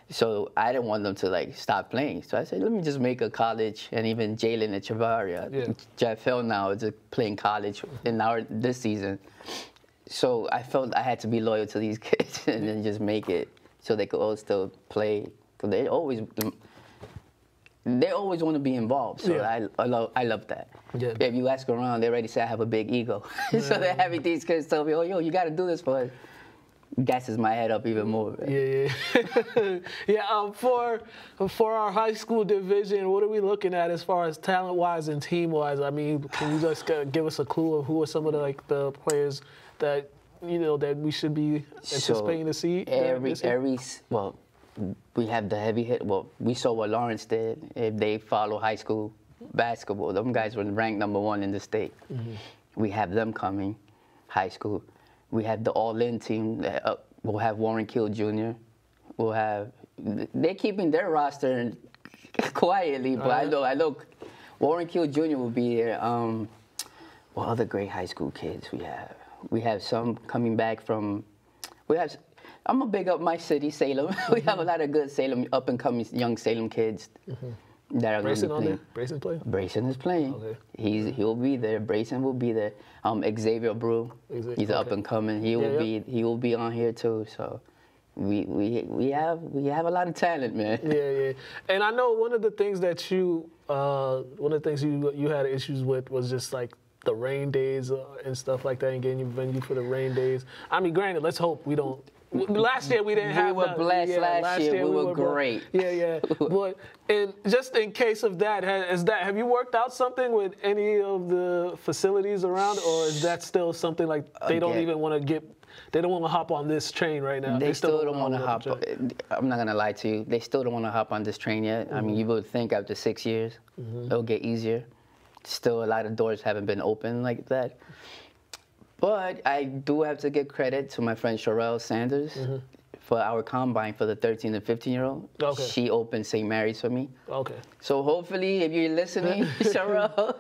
So I didn't want them to like stop playing. So I said, let me just make a college. And even Jalen and Chavaria, Jeff Hill now is playing college in this season. So I felt I had to be loyal to these kids and then just make it so they could all still play. Because they always want to be involved. So I love that. Yeah. If you ask around, they already say I have a big ego. So they're having these kids tell me, oh, yo, you got to do this for us. Gasses my head up even more. Man. Yeah. For our high school division, what are we looking at as far as talent-wise and team-wise? I mean, can you just give us a clue of who are some of the players that that we should be anticipating to see? We have the heavy hit. Well, we saw what Lawrence did. If they follow high school basketball, them guys were ranked #1 in the state. We have them coming, high school. We have the Lynn team. We'll have Warren Kill Jr. They're keeping their roster quietly, but I know Warren Kill Jr. will be there. What other great high school kids we have? We have some coming back from. I'm gonna big up my city, Salem. We have a lot of good Salem, up and coming young Salem kids that are going to be playing. Brayson playing? Brayson is playing. Okay. He'll be there. Brayson will be there. Xavier Brew, he's up and coming. He will be on here too. So we have a lot of talent, man. Yeah. And I know one of the things that you had issues with was just like the rain days and stuff like that, and getting your venue for the rain days. I mean, granted, let's hope we don't. Last year we didn't have. We were blessed last year. We were great. Yeah. But just in case of that, have you worked out something with any of the facilities around, or is that still something like they don't even want to get? They don't want to hop on this train right now. They still don't want to hop. I'm not gonna lie to you. They still don't want to hop on this train yet. I mean, you would think after 6 years it'll get easier. Still, a lot of doors haven't been open like that. But I do have to give credit to my friend Sherelle Sanders for our combine for the 13 and 15-year-old. Okay. She opened St. Mary's for me. Okay. So hopefully, if you're listening, Sherelle,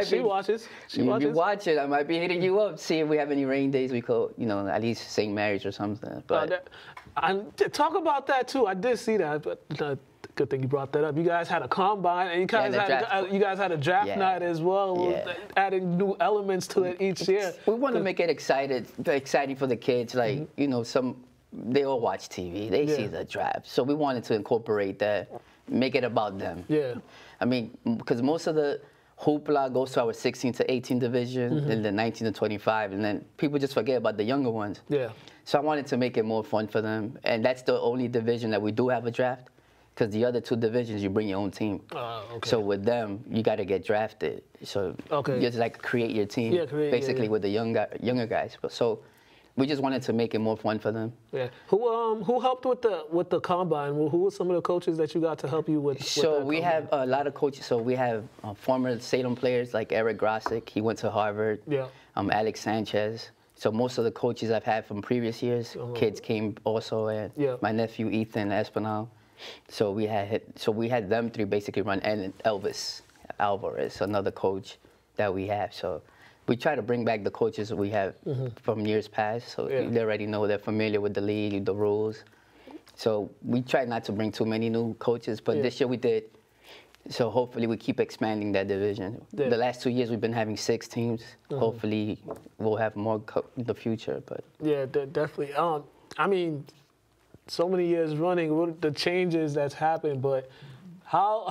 She watches. If you watch it, I might be hitting you up, see if we have any rain days we could, at least St. Mary's or something. But talk about that too. I did see that, but good thing you brought that up. You guys had a combine, and you guys had a draft night as well, adding new elements to it each year. We want to make it exciting for the kids. Like they all watch TV, they see the draft, so we wanted to incorporate that, make it about them. Yeah. I mean, because most of the hoopla goes to our 16 to 18 division, and then 19 to 25, and then people just forget about the younger ones. Yeah. So I wanted to make it more fun for them, and that's the only division that we do have a draft. Because the other 2 divisions, you bring your own team. Okay. So with them, you got to get drafted. So you just like create your team, basically with the younger guys. So we just wanted to make it more fun for them. Yeah. Who helped with the combine? Who were some of the coaches that you got to help you with? So we have a lot of coaches. So we have former Salem players like Eric Grossick. He went to Harvard. Yeah. Alex Sanchez. So most of the coaches I've had from previous years, kids came also, and my nephew Ethan Espinal. So we had them 3 basically run, and Elvis Alvarez, another coach that we have. So we try to bring back the coaches we have from years past, so they already know, they're familiar with the league, the rules. So we try not to bring too many new coaches, but this year we did. So hopefully we keep expanding that division. The last 2 years we've been having 6 teams. Hopefully we'll have more in the future. But yeah, definitely. I mean, so many years running, what the changes that's happened, but how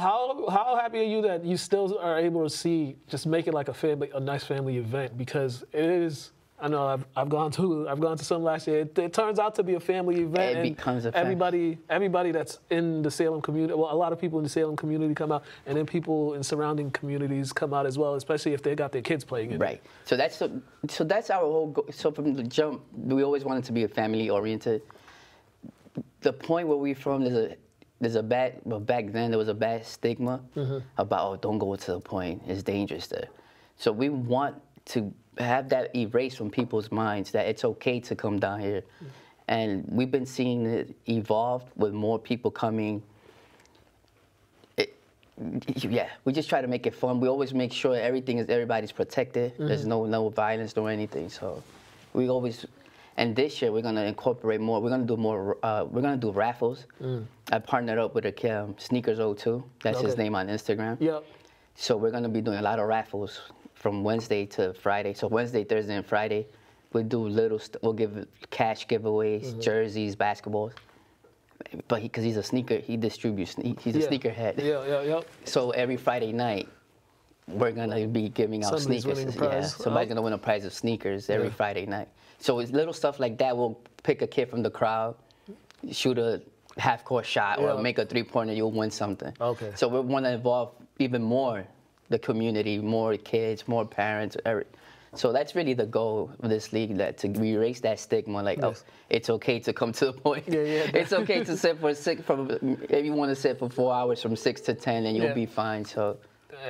happy are you that you still are able to just make it like a nice family event? Because it is. I know I've gone to some last year. It turns out to be a family event. It becomes a everybody that's in the Salem community. Well, a lot of people in the Salem community come out, and then people in surrounding communities come out as well, especially if they got their kids playing in it. So that's our whole goal. So from the jump, we always wanted to be a family oriented. The point where we're from, back then there was a bad stigma about, don't go to the point, it's dangerous there. So we want to have that erased from people's minds, that it's okay to come down here. And we've been seeing it evolve with more people coming. Yeah, we just try to make it fun. We always make sure everybody's protected. There's no violence or anything. So we always, and this year we're gonna incorporate more. We're gonna do more. We're gonna do raffles. I partnered up with a kid, Sneakers 02. That's his name on Instagram. Yep. So we're gonna be doing a lot of raffles from Wednesday to Friday. So Wednesday, Thursday, and Friday, we'll do we'll give cash giveaways, jerseys, basketballs. But because he's a sneaker, he distributes. He's a sneakerhead. Yeah. So every Friday night, we're gonna be giving out Somebody's sneakers. winning a prize. Somebody's gonna win a prize of sneakers every Friday night. So it's little stuff like that. We'll pick a kid from the crowd, shoot a half-court shot, or make a three-pointer. You'll win something. Okay. So we want to involve even more the community, more kids, more parents. So that's really the goal of this league, that to erase that stigma, like, oh, it's okay to come to the point. It's okay to sit if you want to sit for 4 hours from 6 to 10, and you'll be fine. So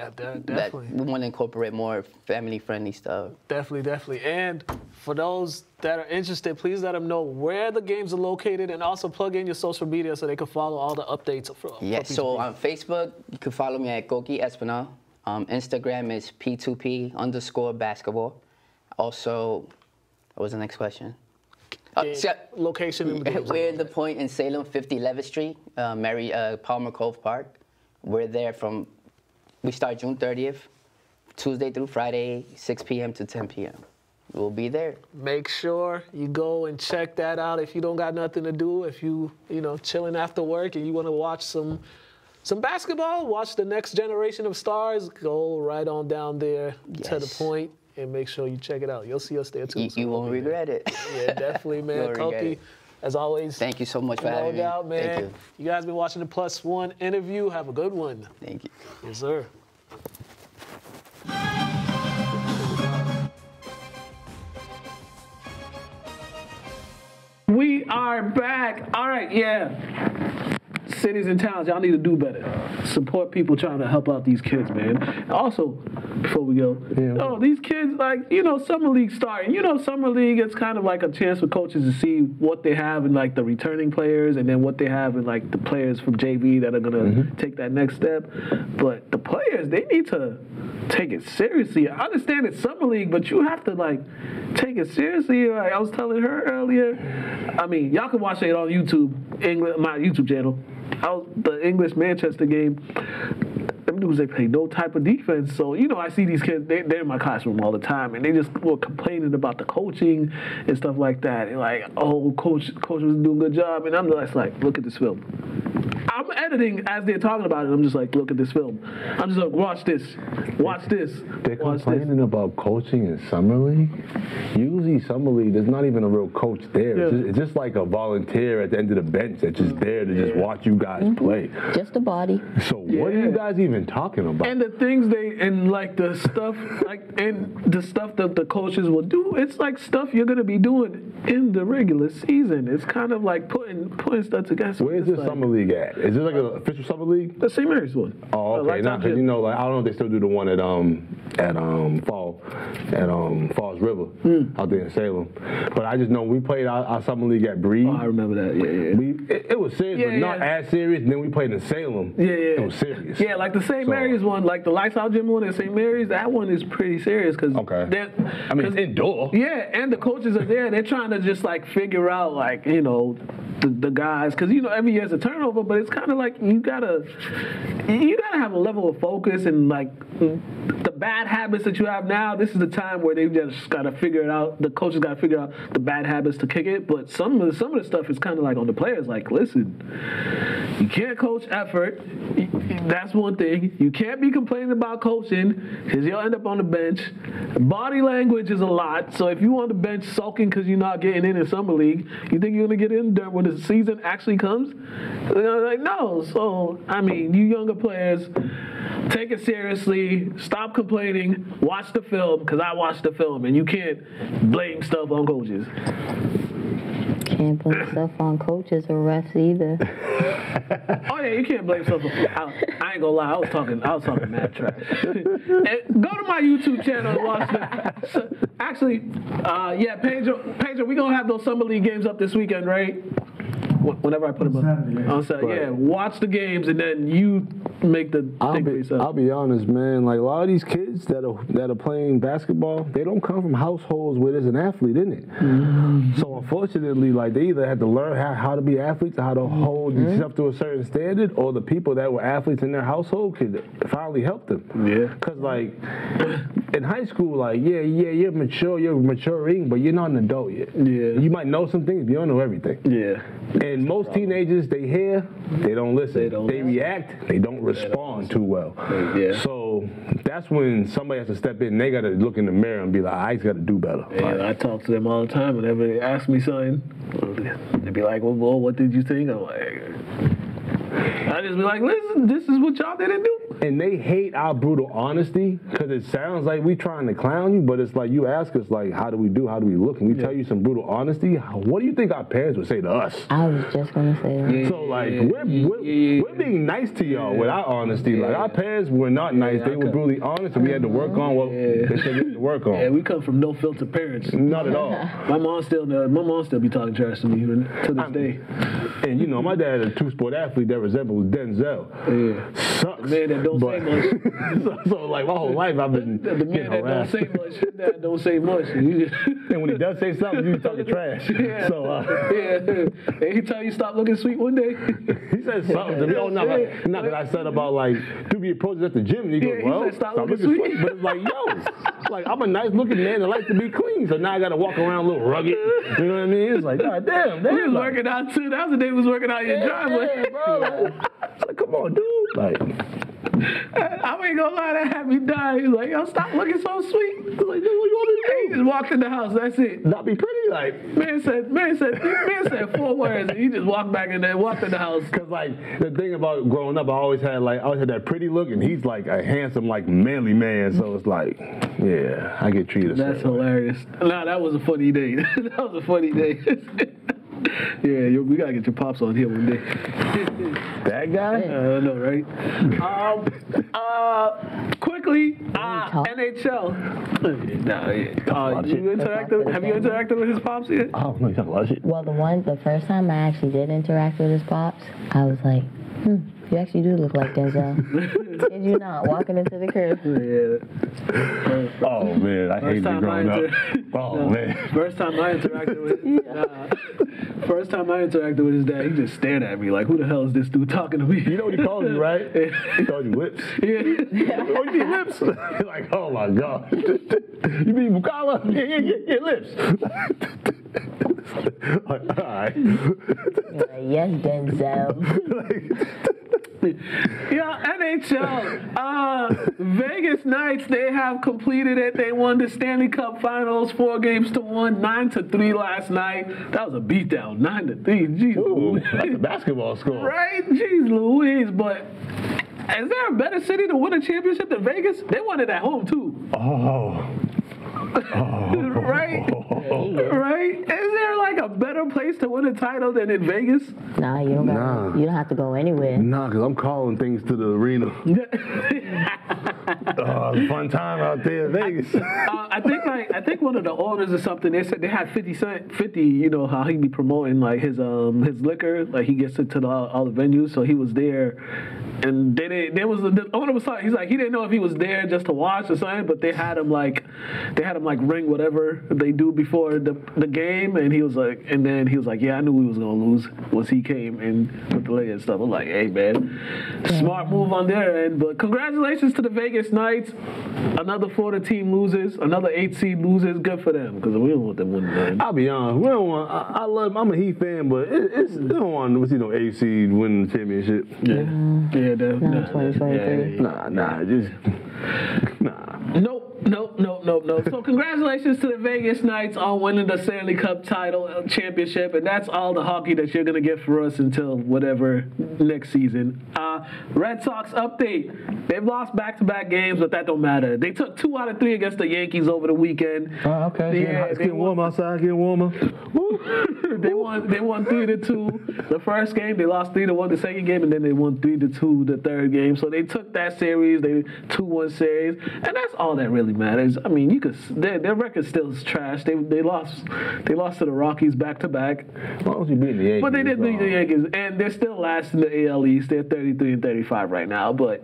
definitely. We want to incorporate more family-friendly stuff. Definitely. And for those that are interested, please let them know where the games are located, and also plug in your social media so they can follow all the updates. So on Facebook, you can follow me at Coky Espinal. Instagram is P2P_basketball. Also, what was the next question? Location. We're in the Point in Salem, 50 Levitt Street, Palmer Cove Park. We're there we start June 30th, Tuesday through Friday, 6 p.m. to 10 p.m. We'll be there. Make sure you go and check that out if you don't got nothing to do. If you chilling after work and you want to watch some basketball, watch the next generation of stars, go right on down there to the Point and make sure you check it out. You'll see us there too. You won't regret it. Yeah, definitely, man. Coky, as always. Thank you so much for having me. No doubt, man. Thank you. You guys been watching the Plus One interview. Have a good one. Thank you. Yes, sir. We are back. All right, cities and towns, y'all need to do better. Support people trying to help out these kids, man. Also, before we go, these kids, Summer League starting. Summer League, it's kind of like a chance for coaches to see what they have in, the returning players, and then what they have in, the players from JV that are going to take that next step. But the players, they need to take it seriously. I understand it's Summer League, but you have to, take it seriously. Like I was telling her earlier, I mean, y'all can watch it on YouTube, my YouTube channel. The English Manchester game, them dudes, they play no type of defense. So, I see these kids, they're in my classroom all the time, and they just were complaining about the coaching and stuff like that. And coach was doing a good job. And I'm just like, look at this film. I'm editing as they're talking about it. I'm just like, look at this film. I'm just like, watch this. They're complaining about coaching in Summer League? Usually Summer League, there's not even a real coach there. It's just like a volunteer at the end of the bench that's just there to just watch you guys play. Just a body. So what are you guys even talking about? And the things the stuff that the coaches will do, it's like stuff you're going to be doing in the regular season. It's kind of like putting stuff together. Where's this Summer League at? Is this like an official Summer League? The St. Mary's one. Oh, okay. Now, because I don't know if they still do the one at Falls River out there in Salem. But I just know we played our Summer League at Breed. Oh, I remember that. It was serious, but not as serious. And then we played in Salem. It was serious. Yeah, like the St. Mary's one, like the Lights Out Gym one at St. Mary's, that one is pretty serious because it's indoor. Yeah, and the coaches are there. They're trying to just figure out the guys, because every year's a turnover, but it's kind of like you gotta have a level of focus, and the bad habits that you have now, this is the time where they just gotta figure it out. The coaches gotta figure out the bad habits to kick it. But some of the stuff is kind of like on the players. Like, listen, you can't coach effort. That's one thing. You can't be complaining about coaching because you'll end up on the bench. Body language is a lot. So if you on the bench sulking because you're not getting in Summer League, you think you're gonna get in there when the season actually comes? No. So I mean, you younger players, take it seriously. Stop complaining. Watch the film, because I watched the film, and you can't blame stuff on coaches. Can't blame stuff on coaches or refs either. Oh yeah, you can't blame stuff on. I ain't gonna lie, I was talking mad trash. Go to my YouTube channel and watch that. So, actually, Pedro, we gonna have those Summer League games up this weekend, right? Whenever I put them up. On Saturday. Yeah, watch the games, and then you make the thing for I'll yourself. be honest, man. Like a lot of these kids that are playing basketball, they don't come from households where there's an athlete in it. Mm-hmm. So unfortunately, like they either had to learn how to be athletes, how to hold themselves to a certain standard, or the people that were athletes in their household could finally help them. Yeah. Cause like in high school, like you're mature, you're maturing, but you're not an adult yet. Yeah. You might know some things, but you don't know everything. Yeah. And most teenagers, they hear, they don't listen. They don't They listen. react, they don't respond too well. Yeah. So that's when somebody has to step in. They got to look in the mirror and be like, I got to do better. And I talk to them all the time. Whenever they ask me something, they be like, well, what did you think? I'm like, I just be like, listen, this is what y'all didn't do. And they hate our brutal honesty because it sounds like we trying to clown you, but it's like you ask us, like, how do we do? How do we look? And we tell you some brutal honesty. What do you think our parents would say to us? I was just going to say that. So, like, we're being nice to y'all with our honesty. Like, our parents were not nice. They were brutally honest, and we had to work on what they said we had to work on. Yeah, we come from no filter parents. Not at all. My mom still be talking trash to me even to this day. And, you know, my dad is a two-sport athlete that resembles Denzel. Yeah. Sucks. The man that don't say much. so, like, my whole life I've been The man that don't harassed. say much. That don't say much. And when he does say something, you talking trash. Yeah. So, yeah. And he tell you stop looking sweet one day. he said something to me. Oh, not that I said about, like, do be approaches at the gym. And he goes, he well, said, stop stop looking looking sweet. sweet. But it's like, yo, like, I'm a nice-looking man that likes to be clean. So now I got to walk around a little rugged. You know what I mean? It's like, God damn. We was like, working out too. That was the day we was working out in your driveway. yeah, bro. Like, come on, dude. Like, I ain't gonna lie, that had me dying. He was like, yo, stop looking so sweet. I was like, dude, what you want to do? He just walked in the house. That's it. not be pretty, like. Man said 4 words, and he just walked back in there, walked in the house. Cause like the thing about growing up, I always had that pretty look, and he's like a handsome, like manly man. So it's like, yeah, I get treated. That's hilarious. Nah, that was a funny day. That was a funny day. Yeah, we gotta get your pops on here one day. That guy? I know, right? Quickly, NHL. Nah, have you interacted with his pops yet? Oh no, you talking about shit. Well, the first time I actually did interact with his pops, I was like, you actually do look like Denzel. Did you not? Walking into the crib. Yeah. Oh man, I hated it growing up. Oh man. First time I interacted with his dad, he just stared at me like, who the hell is this dude talking to me? You know what he called you, right? He called you lips. Yeah. Oh, you mean lips? You're like, oh my god. You mean Mukala? Yeah, lips. Like, all right. You're like, yes, Denzel. Yeah, NHL. Vegas Knights, they have completed it. They won the Stanley Cup Finals 4-1, 9-3 last night. That was a beatdown, 9-3. Jeez, Ooh, that's a basketball score. right? Jeez Louise, but is there a better city to win a championship than Vegas? They won it at home too. Oh. Right? Right? Is there like a better place to win a title than in Vegas? Nah, you don't have to go anywhere. Nah, because I'm calling things to the arena. Fun time out there in Vegas. I think one of the owners or something, they said they had 50, you know, how he be promoting like his liquor, like he gets it to all the venues, so he was there. And the owner was like, he's like, he didn't know if he was there just to watch or something, but they had him like ring whatever they do before the game, and he was like, yeah, I knew we was gonna lose once he came and with the leg and stuff. I'm like, hey man, smart move on their end, but congratulations to the Vegas Knights. Another Florida team loses, another 8 seed loses. Good for them, because we don't want them winning. Man. I'll be honest, we don't want. I'm a Heat fan, but we don't want to see no 8 seed winning the championship. Yeah, 2023. Nah, just nah. Nope. So congratulations to the Vegas Knights on winning the Stanley Cup championship, and that's all the hockey that you're gonna get for us until whatever next season. Red Sox update: they've lost back-to-back games, but that don't matter. They took 2 out of 3 against the Yankees over the weekend. Oh, okay. Yeah, It's getting warm outside. Getting warmer. They won 3-2 the first game. They lost 3-1 the second game, and then they won 3-2 the third game. So they took that series, they 2-1 series, and that's all that really matters. I mean, their record still is trash. They lost to the Rockies back to back. Why don't you beat the Yankees? But they did beat the Yankees, and they're still last in the AL East. They're 33 33-35 right now, but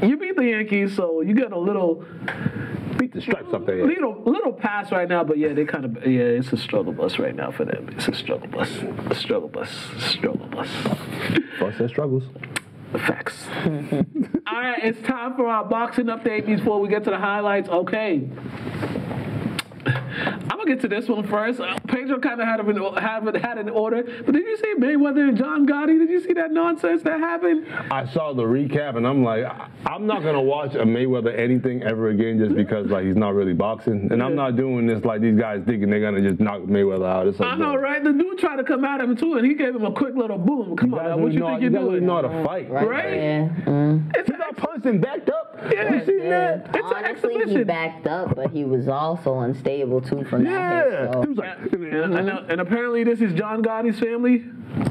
you beat the Yankees, so you get a little Beat the stripes up there. little pass right now, but yeah, they kind of it's a struggle bus right now for them. It's a struggle bus. First set struggles. Facts. All right, it's time for our boxing update before we get to the highlights. Okay. I'm gonna get to this one first. Pedro kind of had an order, but did you see Mayweather and John Gotti? Did you see that nonsense that happened? I saw the recap, and I'm like, I'm not gonna watch a Mayweather anything ever again just because like he's not really boxing, and I'm not doing this like these guys thinking they're gonna just knock Mayweather out. It's like, I know, right? The dude tried to come at him too, and he gave him a quick little boom. Come on, now, what you think you're doing? You know how to fight, right? Yeah. It's He got punched and backed up. Yeah. You seen that? It's an Honestly, exhibition. he backed up, but he was also unstable too from that hit. Yeah. So. He was like, And apparently this is John Gotti's family,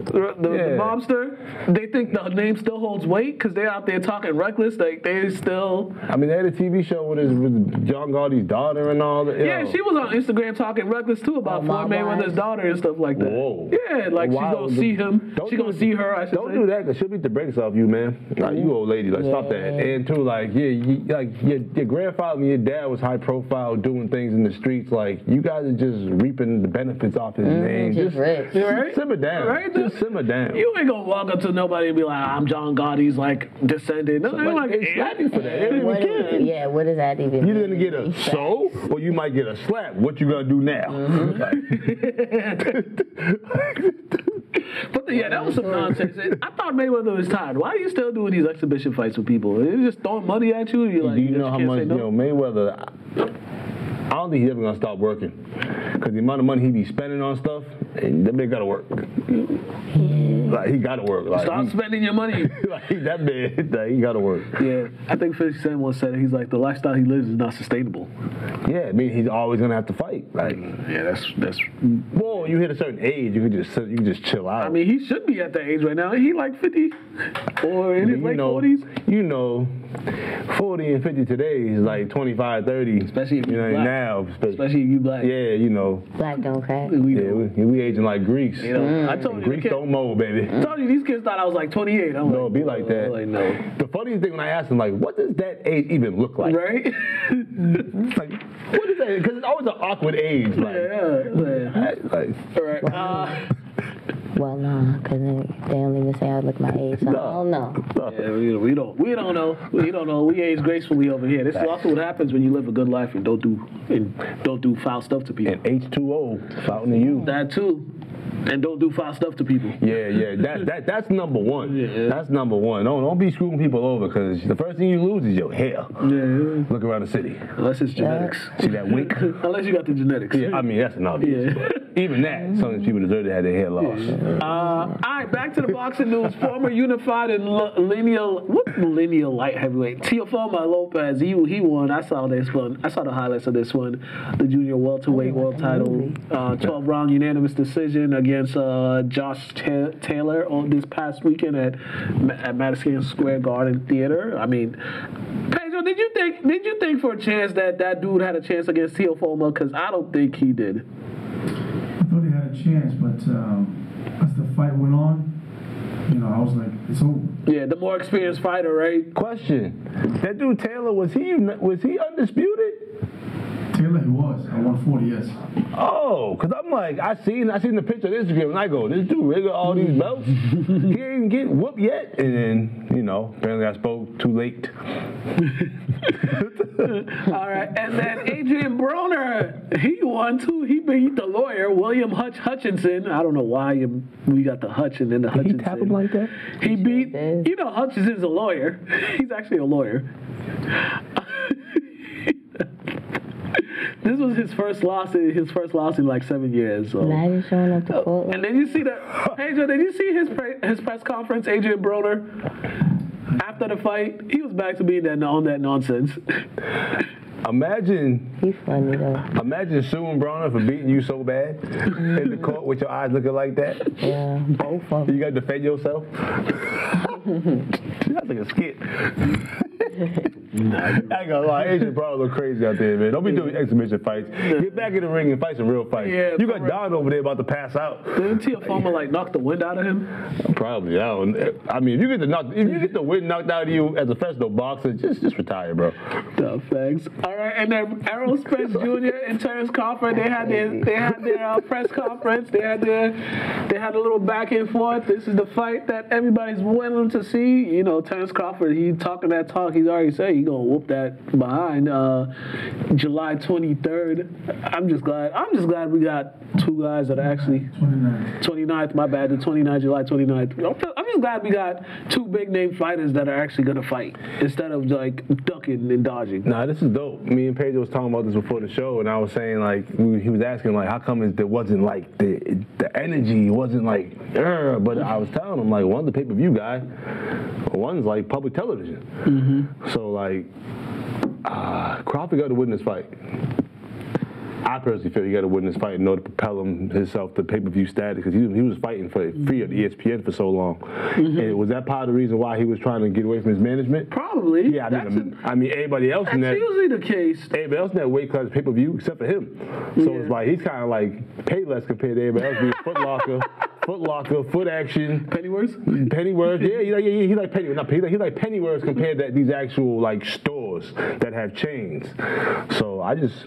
the mobster. They think the name still holds weight because they're out there talking reckless. Like they still. I mean, they had a TV show with John Gotti's daughter and all that. Yeah, she was on Instagram talking reckless too about Floyd Mayweather's daughter and stuff like that. Whoa. Yeah, like she's gonna see him. She's gonna see her. I should Don't say. do that because she'll beat the brakes off you, man. Like you old lady, like stop that. And too, like your grandfather and your dad was high profile doing things in the streets. Like you guys are just reaping the benefits off his name. Just rich. Right? Simmer down. Right? Just simmer down. You ain't gonna walk up to nobody and be like, I'm John Gotti's like descendant. No, they're like, they slap you for that. They don't even What care. yeah, what does that even mean? You're gonna get a so, or you might get a slap. What you gonna do now? But yeah, that was some nonsense. I thought Mayweather was tired. Why are you still doing these exhibition fights with people? They're just throwing money at you. You're like, Do you know how can't much say no? Mayweather? I don't think he's ever gonna stop working because the amount of money he be spending on stuff, and that man gotta work. Like he gotta work. Like, Stop spending your money. like that man, like, he gotta work. Yeah, I think 50 Cent once said it. He's like, the lifestyle he lives is not sustainable. Yeah, I mean he's always gonna have to fight. Like, Yeah, that's. well, you hit a certain age, you can just chill out. I mean, he should be at that age right now. He like 50 or in his late 40s. You know, 40 and 50 today is like 25, 30. Especially if you're black. now. Especially if you black. Yeah, you know. Black don't crack. We aging like Greece. You know, I told you, Greece don't mold, baby. I told you these kids thought I was like 28. I'm No, like, be like that. Like, no. The funniest thing when I asked them, like, what does that age even look like? Right? Like, what is that? Because it's always an awkward age. Like, All right. Well, no, because they don't even say I look my age, so I don't know. Yeah, we don't know. We don't know. We age gracefully over here. This is also what happens when you live a good life and don't do foul stuff to people. And H2O, fountain of youth. That too. And don't do foul stuff to people. Yeah. That's number one. Yeah. That's number one. Don't be screwing people over because the first thing you lose is your hair. Yeah. Look around the city. Unless it's genetics. See that wink? Unless you got the genetics. Yeah, I mean that's an obvious. Yeah. But even that, some of these people deserve to have their hair lost. All right, back to the boxing news. Former unified and lineal light heavyweight Teofimo Lopez. He won. I saw this one. I saw the highlights of this one. The junior welterweight world title, 12-round unanimous decision against Josh Taylor on this past weekend at Madison Square Garden Theater. I mean, Pedro, did you think for a chance that dude had a chance against Teofimo? Because I don't think he did. I thought he had a chance, but as the fight went on, I was like, it's over. Yeah, the more experienced fighter, right? Question: that dude Taylor was he undisputed? Taylor, he was. I 140, yes. Oh, because I'm like, I seen the picture on Instagram and I go, this dude really got all these belts? He ain't getting whooped yet. And then, apparently I spoke too late. All right, and then Adrian Broner, he won too. He beat the lawyer, William Hutchinson. I don't know why we got the Hutch and then the Hutchinson. He tap him like that? He beat, Hutchinson's a lawyer. He's actually a lawyer. This was his first loss in like 7 years. So. Imagine showing up to court. And then you see Pedro, did you see his press conference, Adrian Broner? After the fight, he was back to being on that nonsense. Imagine. He's funny though. Imagine suing Broner for beating you so bad in the court with your eyes looking like that. Yeah, both of them. You got to defend yourself. That's like a skit. I ain't gonna lie, Asian probably look crazy out there, man. Don't be doing exhibition fights. Get back in the ring and fight some real fights. Yeah, you got Don over there about to pass out. Didn't Teofimo like knock the wind out of him? Probably. I mean, if you get the wind knocked out of you as a professional boxer, just retire, bro. No, thanks. All right, and then Errol Spence Jr. and Terrence Crawford, they had their press conference. They had a little back and forth. This is the fight that everybody's willing to see. You know, Terrence Crawford, he's talking that talk. He's already said he's gonna whoop that behind July 23rd. I'm just glad we got two guys that are actually 29th. My bad, the 29th, July 29th. I'm just glad we got two big name fighters that are actually gonna fight instead of like ducking and dodging. Nah, this is dope. Me and Pedro was talking about this before the show, and I was saying like he was asking like how come there wasn't like the energy wasn't like but I was telling him like one's the pay-per-view guy, one's like public television. Mm-hmm. So like Crawford got to win this fight. I personally feel he got to win this fight in order to propel himself to pay-per-view status because he was fighting for free at ESPN for so long. Mm-hmm. And was that part of the reason why he was trying to get away from his management? Probably. Yeah, I mean everybody else in that. That's usually the case. Everybody else in that weight class pay-per-view except for him. So it's like he's kind of like paid less compared to everybody else being Foot Locker, Foot Action. Pennyworth? Yeah, he like Pennyworth. Not Pennyworth. He like Pennyworth compared to these actual like stores that have chains. So I just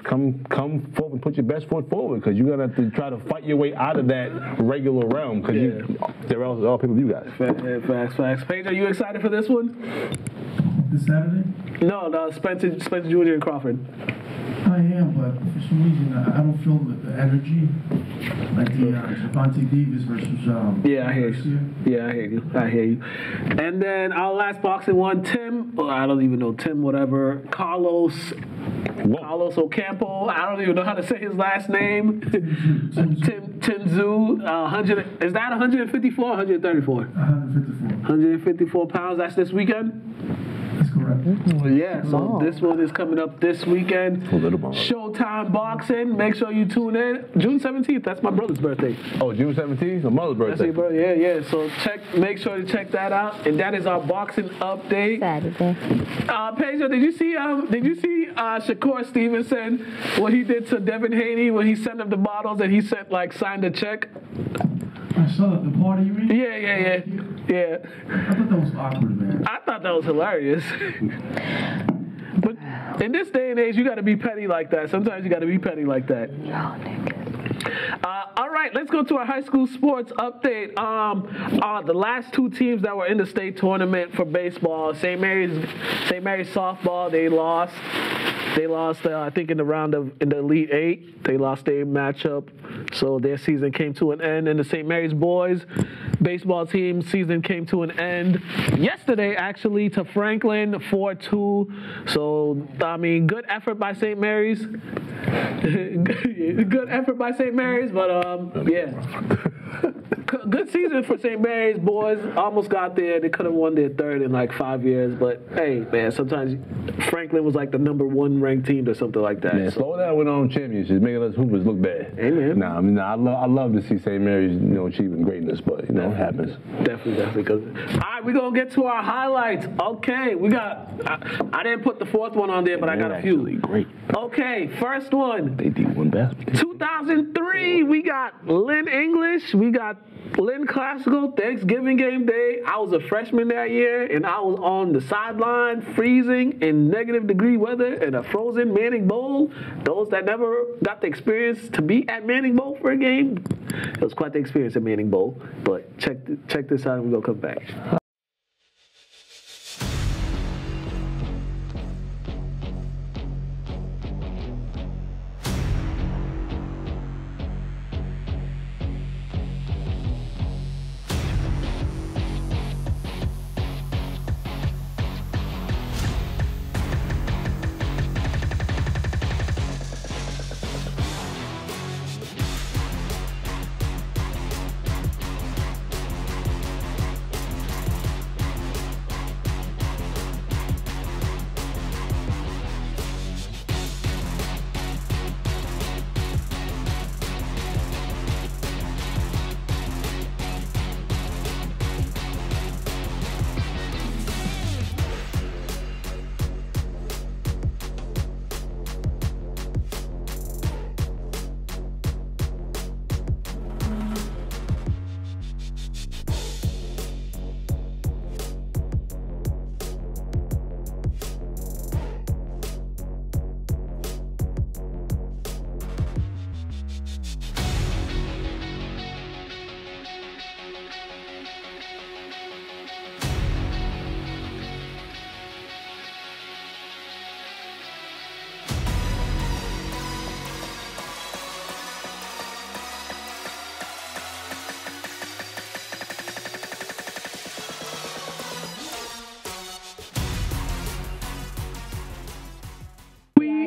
come forward and put your best foot forward because you're gonna have to try to fight your way out of that regular realm because they're all pay-per-view guys. Facts. Paige, are you excited for this one? This Saturday? No, Spencer Jr. and Crawford. I am, but for some reason I don't feel the energy like the Javante Davis versus Yeah, I hear you. And then our last boxing one, I don't even know Tim whatever, Carlos Ocampo. I don't even know how to say his last name. Tim Zhu. Is that 154 or 134? 154 pounds. That's this weekend? That's correct. Yeah, so this one is coming up this weekend. Showtime Boxing. Make sure you tune in. June 17th, that's my brother's birthday. Oh, June 17th? My mother's birthday. That's your brother, yeah. So make sure to check that out. And that is our boxing update. Saturday. Pedro, did you see Shakur Stevenson, what he did to Devin Haney when he sent him the bottles and he signed a check? I saw the party you mean? Yeah. I thought that was awkward, man. I thought that was hilarious. But in this day and age, you got to be petty like that. Sometimes you got to be petty like that. Y'all niggas. All right, let's go to our high school sports update. The last two teams that were in the state tournament for baseball, St. Mary's softball, they lost. They lost, I think, in the Elite Eight. They lost their matchup, so their season came to an end. And the St. Mary's boys baseball team season came to an end yesterday, actually, to Franklin, 4-2. So, I mean, good effort by St. Mary's. Good effort by St. Mary's, but yeah. Good season for St. Mary's boys. Almost got there. They could have won their third in like 5 years, but hey, man, sometimes Franklin was like the #1 ranked team or something like that. Man, slow down with on championships, making us hoopers look bad. Amen. I love to see St. Mary's, achieving greatness, but it happens. Definitely. All right, we're gonna get to our highlights. Okay, we got. I didn't put the fourth one on there, but I got a few. Great. Okay, first one. They did one basketball. 2003, we got Lynn English. We got Lynn Classical, Thanksgiving game day. I was a freshman that year, and I was on the sideline, freezing in -degree weather in a frozen Manning Bowl. Those that never got the experience to be at Manning Bowl for a game, it was quite the experience at Manning Bowl. But check this out, and we're gonna come back.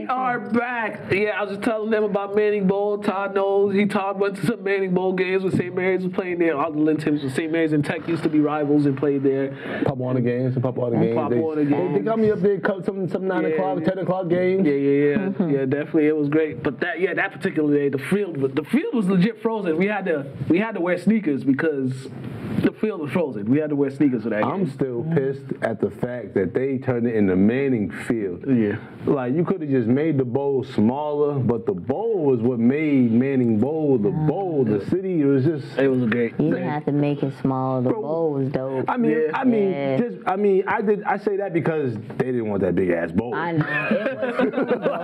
are back. Yeah, I was just telling them about Manning Bowl. Todd knows. Todd went to some Manning Bowl games with St. Mary's, was playing there. All the Lynn teams with St. Mary's and Tech used to be rivals and played there. Pop Warner games. They got me up there, some 9 o'clock, 10 o'clock games. Yeah, definitely. It was great. But that particular day, the field was legit frozen. We had to wear sneakers because the field was frozen. We had to wear sneakers for that game. I'm still pissed at the fact that they turned it into Manning Field. Yeah. Like, you could have just made the bowl smaller, but the bowl was what made Manning Bowl the bowl. The city, it was great. You didn't have to make it small. The bowl was dope. I say that because they didn't want that big ass bowl. I know.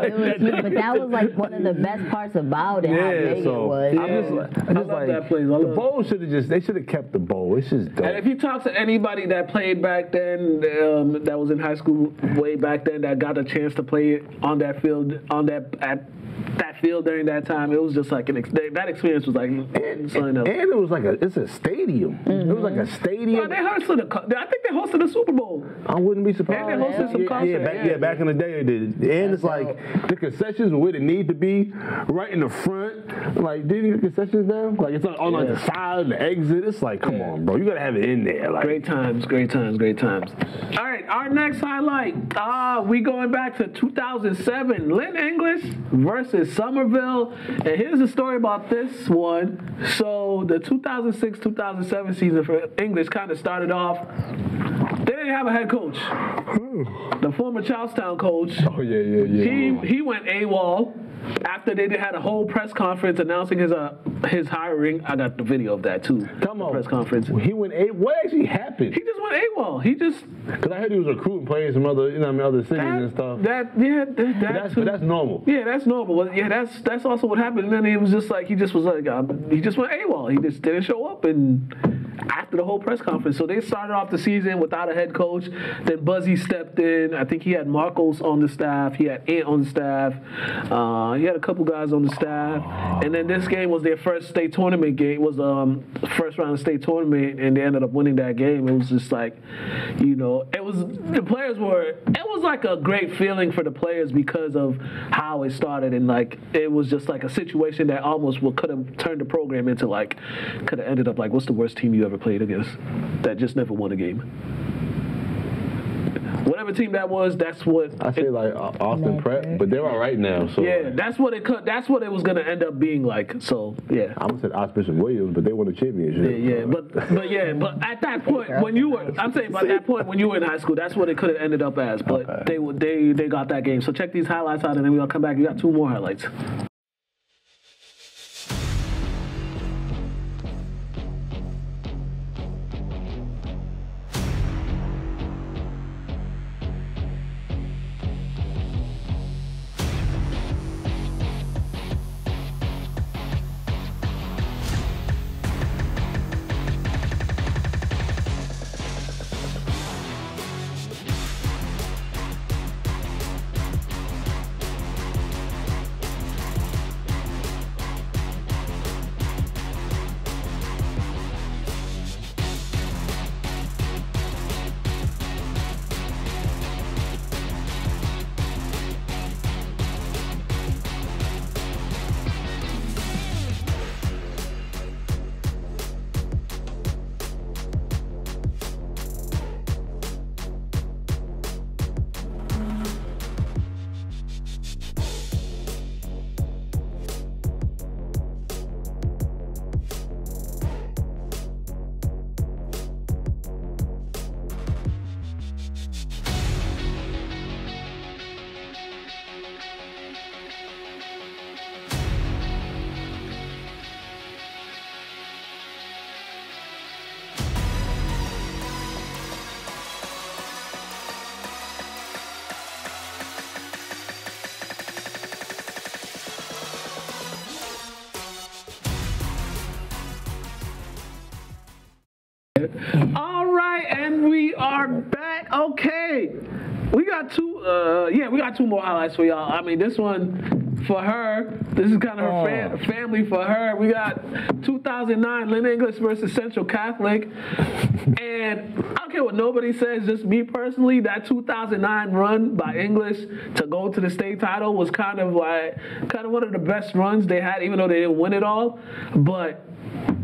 It was huge, but that was like one of the best parts about it, how big it was. I love that place. The bowl should have kept the bowl. It's just dope. And if you talk to anybody that played back then, that was in high school way back then, that got a chance to play it on that field, at that field during that time, it was just like that experience was like something else. And it was like it's a stadium. It was like a stadium. Well, I think they hosted a Super Bowl. I wouldn't be surprised. And they hosted some concerts. Back in the day they did. And it's like the concessions where they need to be, right in the front. Like, did you get concessions down? Like, it's on like the side, the exit. It's like, come on, bro, you gotta have it in there. Like, great times. All right, our next highlight. We going back to 2007. Lynn English versus Somerville. And here's the story about this one. So the 2006-2007 season for English kind of started off. They didn't have a head coach. The former Charlestown coach. Oh yeah. He went AWOL after they had a whole press conference announcing his hiring. I got the video of that too. Come on. Press conference. He went AWOL. What actually happened? He just went AWOL. Because I heard he was recruiting players from other cities and stuff. That's normal. Yeah, that's normal. Well, yeah, that's also what happened. And then he was just like, he just went AWOL. He just didn't show up after the whole press conference. So they started off the season without a head coach. Then Buzzy stepped in. I think he had Marcos on the staff. He had Ant on the staff. He had a couple guys on the staff. And then this game was their first state tournament game. It was first round of state tournament, and they ended up winning that game. It was just like, it was like a great feeling for the players because of how it started. And like, it was just like a situation that almost could have turned the program into like, could have ended up like, what's the worst team you ever played against that just never won a game? Whatever team that was, that's what I say. Like Austin Prep, but they're all right now. So yeah, that's what it was gonna end up being like. So yeah, I almost said Archbishop Williams, but they won a championship. Yeah, but at that point when you were, I'm saying, by that point when you were in high school, that's what it could have ended up as. But they got that game. So check these highlights out, and then we'll come back. We got 2 more highlights. All right, and we are back. Okay, we got two Yeah, we got 2 more highlights for y'all. I mean, this one for her. This is kind of her family for her. We got 2009 Lynn English versus Central Catholic, and I don't care what nobody says. Just me personally, that 2009 run by English to go to the state title was kind of one of the best runs they had, even though they didn't win it all. But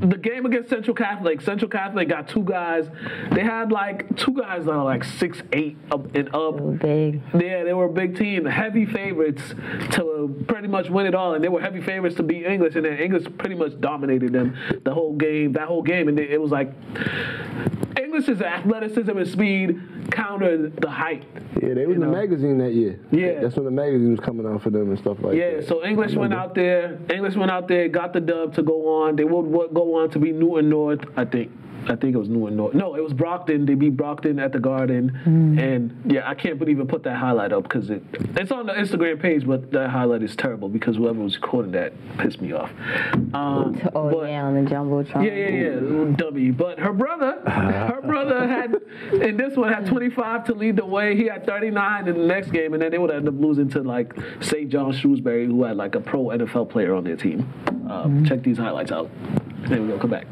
the game against Central Catholic got 2 guys. They had like 2 guys that are like 6'8" up and up. They were big. Yeah, they were a big team, heavy favorites to pretty much win it all, and they were heavy favorites to beat English, and then English pretty much dominated them that whole game, and it was like English's athleticism and speed countered the height. Yeah, they was in the magazine that year. Yeah. That's when the magazine was coming out for them and stuff like that. Yeah, so English went out there, got the dub to go on. They would go on to beat Newton North, I think it was Newton North. No, it was Brockton. They beat Brockton at the Garden. And yeah, I can't even put that highlight up because it's on the Instagram page, but that highlight is terrible because whoever was recording that pissed me off. On the Jumbotron. Yeah, dummy. But her brother had, in this one, had 25 to lead the way. He had 39 in the next game, and then they would end up losing to like St. John Shrewsbury, who had like a pro NFL player on their team. Check these highlights out. There we go. Come back.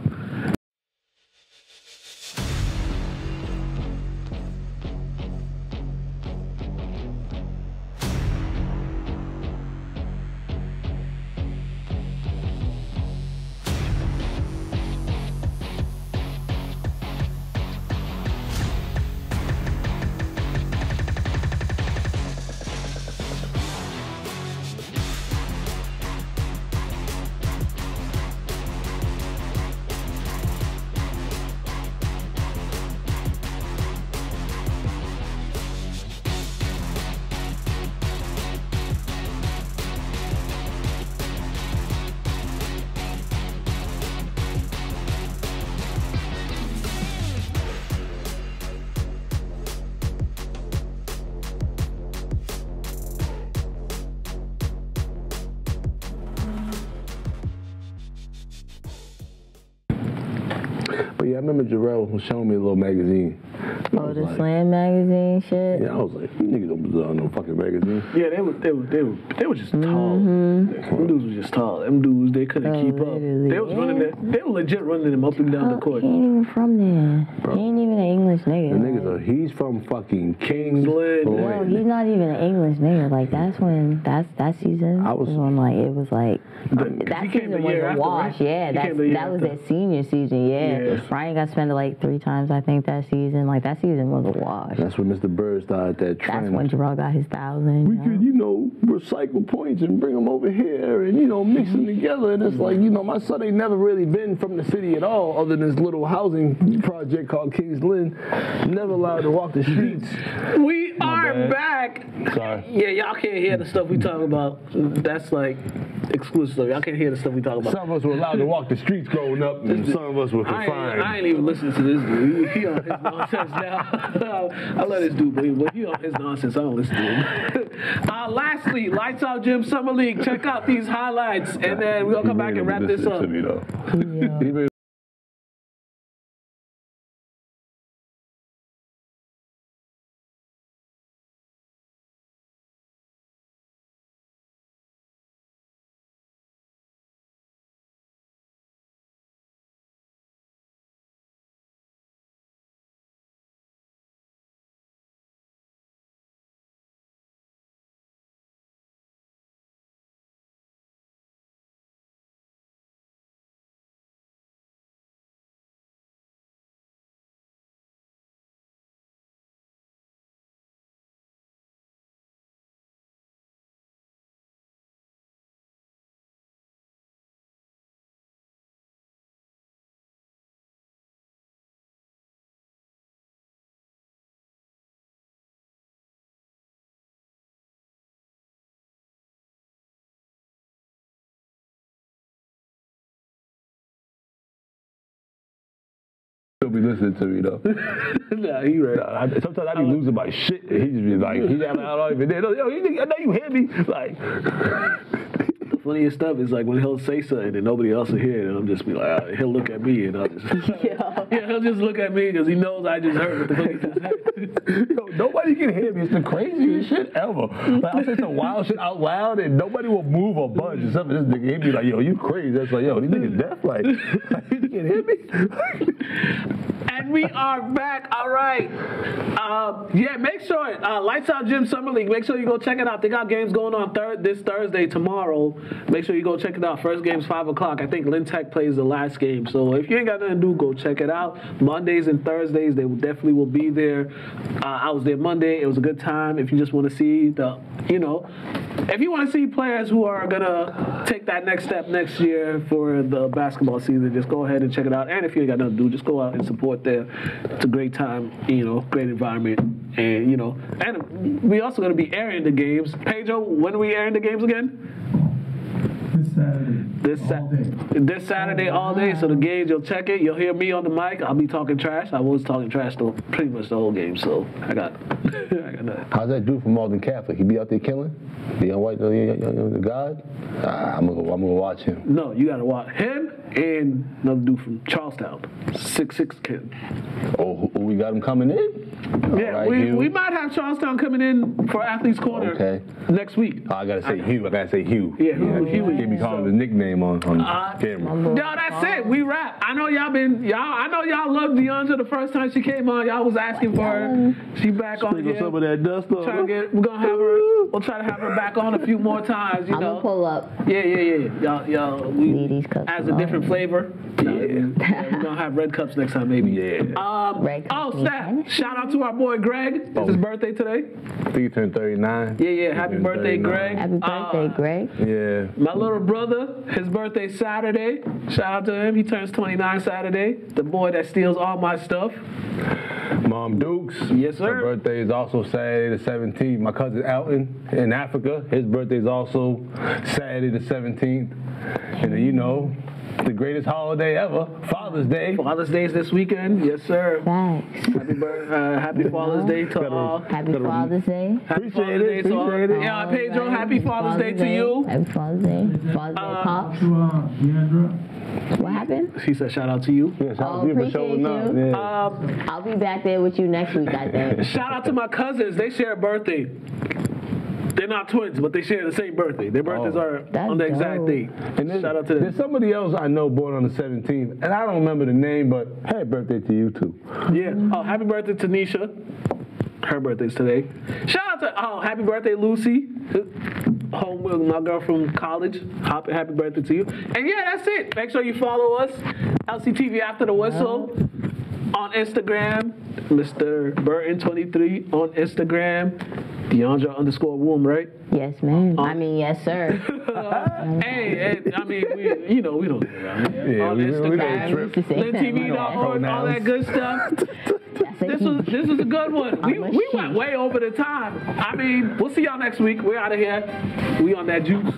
But yeah, I remember Jarrell was showing me a little magazine. Oh, the Slam magazine shit? Yeah, I was like, you niggas don't belong no fucking magazine. Yeah, they were just tall. Them dudes was just tall. Them dudes, they couldn't keep up. They was running they were legit running them up and down the court. He ain't even from there. Bro. He ain't even an English nigga. The niggas he's from fucking Kingsland. No, he's not even an English nigga. Like that season that season was a wash. Right? Yeah, that was that senior season. Yeah. Ryan got suspended like 3 times, I think, that season. Like that season was a wash. That's when Mr. Bird started that trend. That's when Jarrell got his 1,000. We could, recycle points and bring them over here and, mix them together. And it's like, my son ain't never really been from the city at all, other than this little housing project called Kingsland. Never allowed to walk the streets. We are back. Sorry. Yeah, y'all can't hear the stuff we talk about. That's like exclusive. Y'all can't hear the stuff we talk about. Some of us were allowed to walk the streets growing up, and some of us were confined. I ain't even listening to this dude. He on his nonsense now. I let this dude believe, but he on his nonsense. I don't listen to him. Lastly, Lights Out Gym Summer League. Check out these highlights, and then we're going to come back and wrap this up. He'll be listening to me though. Nah, he right. Sometimes I be losing my shit. And he just be like, I don't even know. Yo, I know you hear me. Like, funniest stuff is like when he'll say something and nobody else will hear it, and I'll just be like, he'll look at me and I'll just, he'll just look at me because he knows I just heard what the fuck he just said. Yo, nobody can hear me. It's the craziest shit ever. Like, I'll say some wild shit out loud and nobody will move or budge. And something this nigga, he'd be like, yo, you crazy. That's like, yo, these niggas deaf. Like you can hear me? And we are back. All right. Make sure, Lights Out Gym Summer League, make sure you go check it out. They got games going on this Thursday, tomorrow. Make sure you go check it out. First game's 5 o'clock. I think Lynn Tech plays the last game. So if you ain't got nothing to do, go check it out. Mondays and Thursdays, they definitely will be there. I was there Monday. It was a good time. If you just want to see if you want to see players who are going to take that next step next year for the basketball season, just go ahead and check it out. And if you ain't got nothing to do, just go out and support there. It's a great time, great environment. And, and we also going to be airing the games. Pedro, when are we airing the games again? This Saturday all day. So the games, you'll check it. You'll hear me on the mic. I'll be talking trash. I was talking trash pretty much the whole game. So I got that. How's that dude from Malden Catholic? He be out there killing? The young white, the God? I'm gonna watch him. No, you gotta watch him and another dude from Charlestown, 6'6" kid. Oh, we got him coming in? Yeah, right, we might have Charlestown coming in for Athletes Corner next week. I gotta say Hugh. Yeah, Hugh. He be calling his nickname on camera. No, that's it. We rap. I know y'all loved Diondra the first time she came on. Y'all was asking for her. She back on here. Some of that dust on. We'll try to have her back on a few more times. I'm gonna pull up. Yeah. Y'all. We as a different flavor. Yeah. We're gonna have red cups next time, maybe. Yeah. Snap! Shout out to our boy Greg. It's his birthday today. I think he turned 39. Yeah. Happy birthday, 39. Greg. Happy birthday, Greg. Yeah. My little brother, his birthday Saturday. Shout out to him. He turns 29 Saturday. The boy that steals all my stuff. Mom Dukes. Yes, sir. Her birthday is also Saturday the 17th. My cousin Elton in Africa, his birthday is also Saturday the 17th. And then, the greatest holiday ever, Father's Day. Father's Day is this weekend. Yes, sir. Thanks. Happy Father's Day to all. Happy Father's Day. Happy Father's Day to all. Yeah, Pedro, happy Father's Day to you. Happy Father's Day. Father's Day, Pops. Diondra. What happened? She said shout out to you. Yeah, shout out to you for showing up. Yeah. I'll be back there with you next week, I think. Shout out to my cousins. They share a birthday. They're not twins, but they share the same birthday. Their birthdays are on the exact date. And shout out to them. There's somebody else I know born on the 17th, and I don't remember the name, but happy birthday to you, too. Yeah. Oh, happy birthday to Nisha. Her birthday's today. Shout out to, happy birthday, Lucy. Home with my girl from college. Happy birthday to you. And yeah, that's it. Make sure you follow us. LCTV After the Whistle on Instagram. Mr. Burton 23 on Instagram. Diondra _Woumn, right? Yes, ma'am. Yes, sir. Hey, we don't get around here. Yeah, on Instagram, LynnTV.org, all that good stuff. This was a good one. We went way over the time. We'll see y'all next week. We're out of here. We on that juice.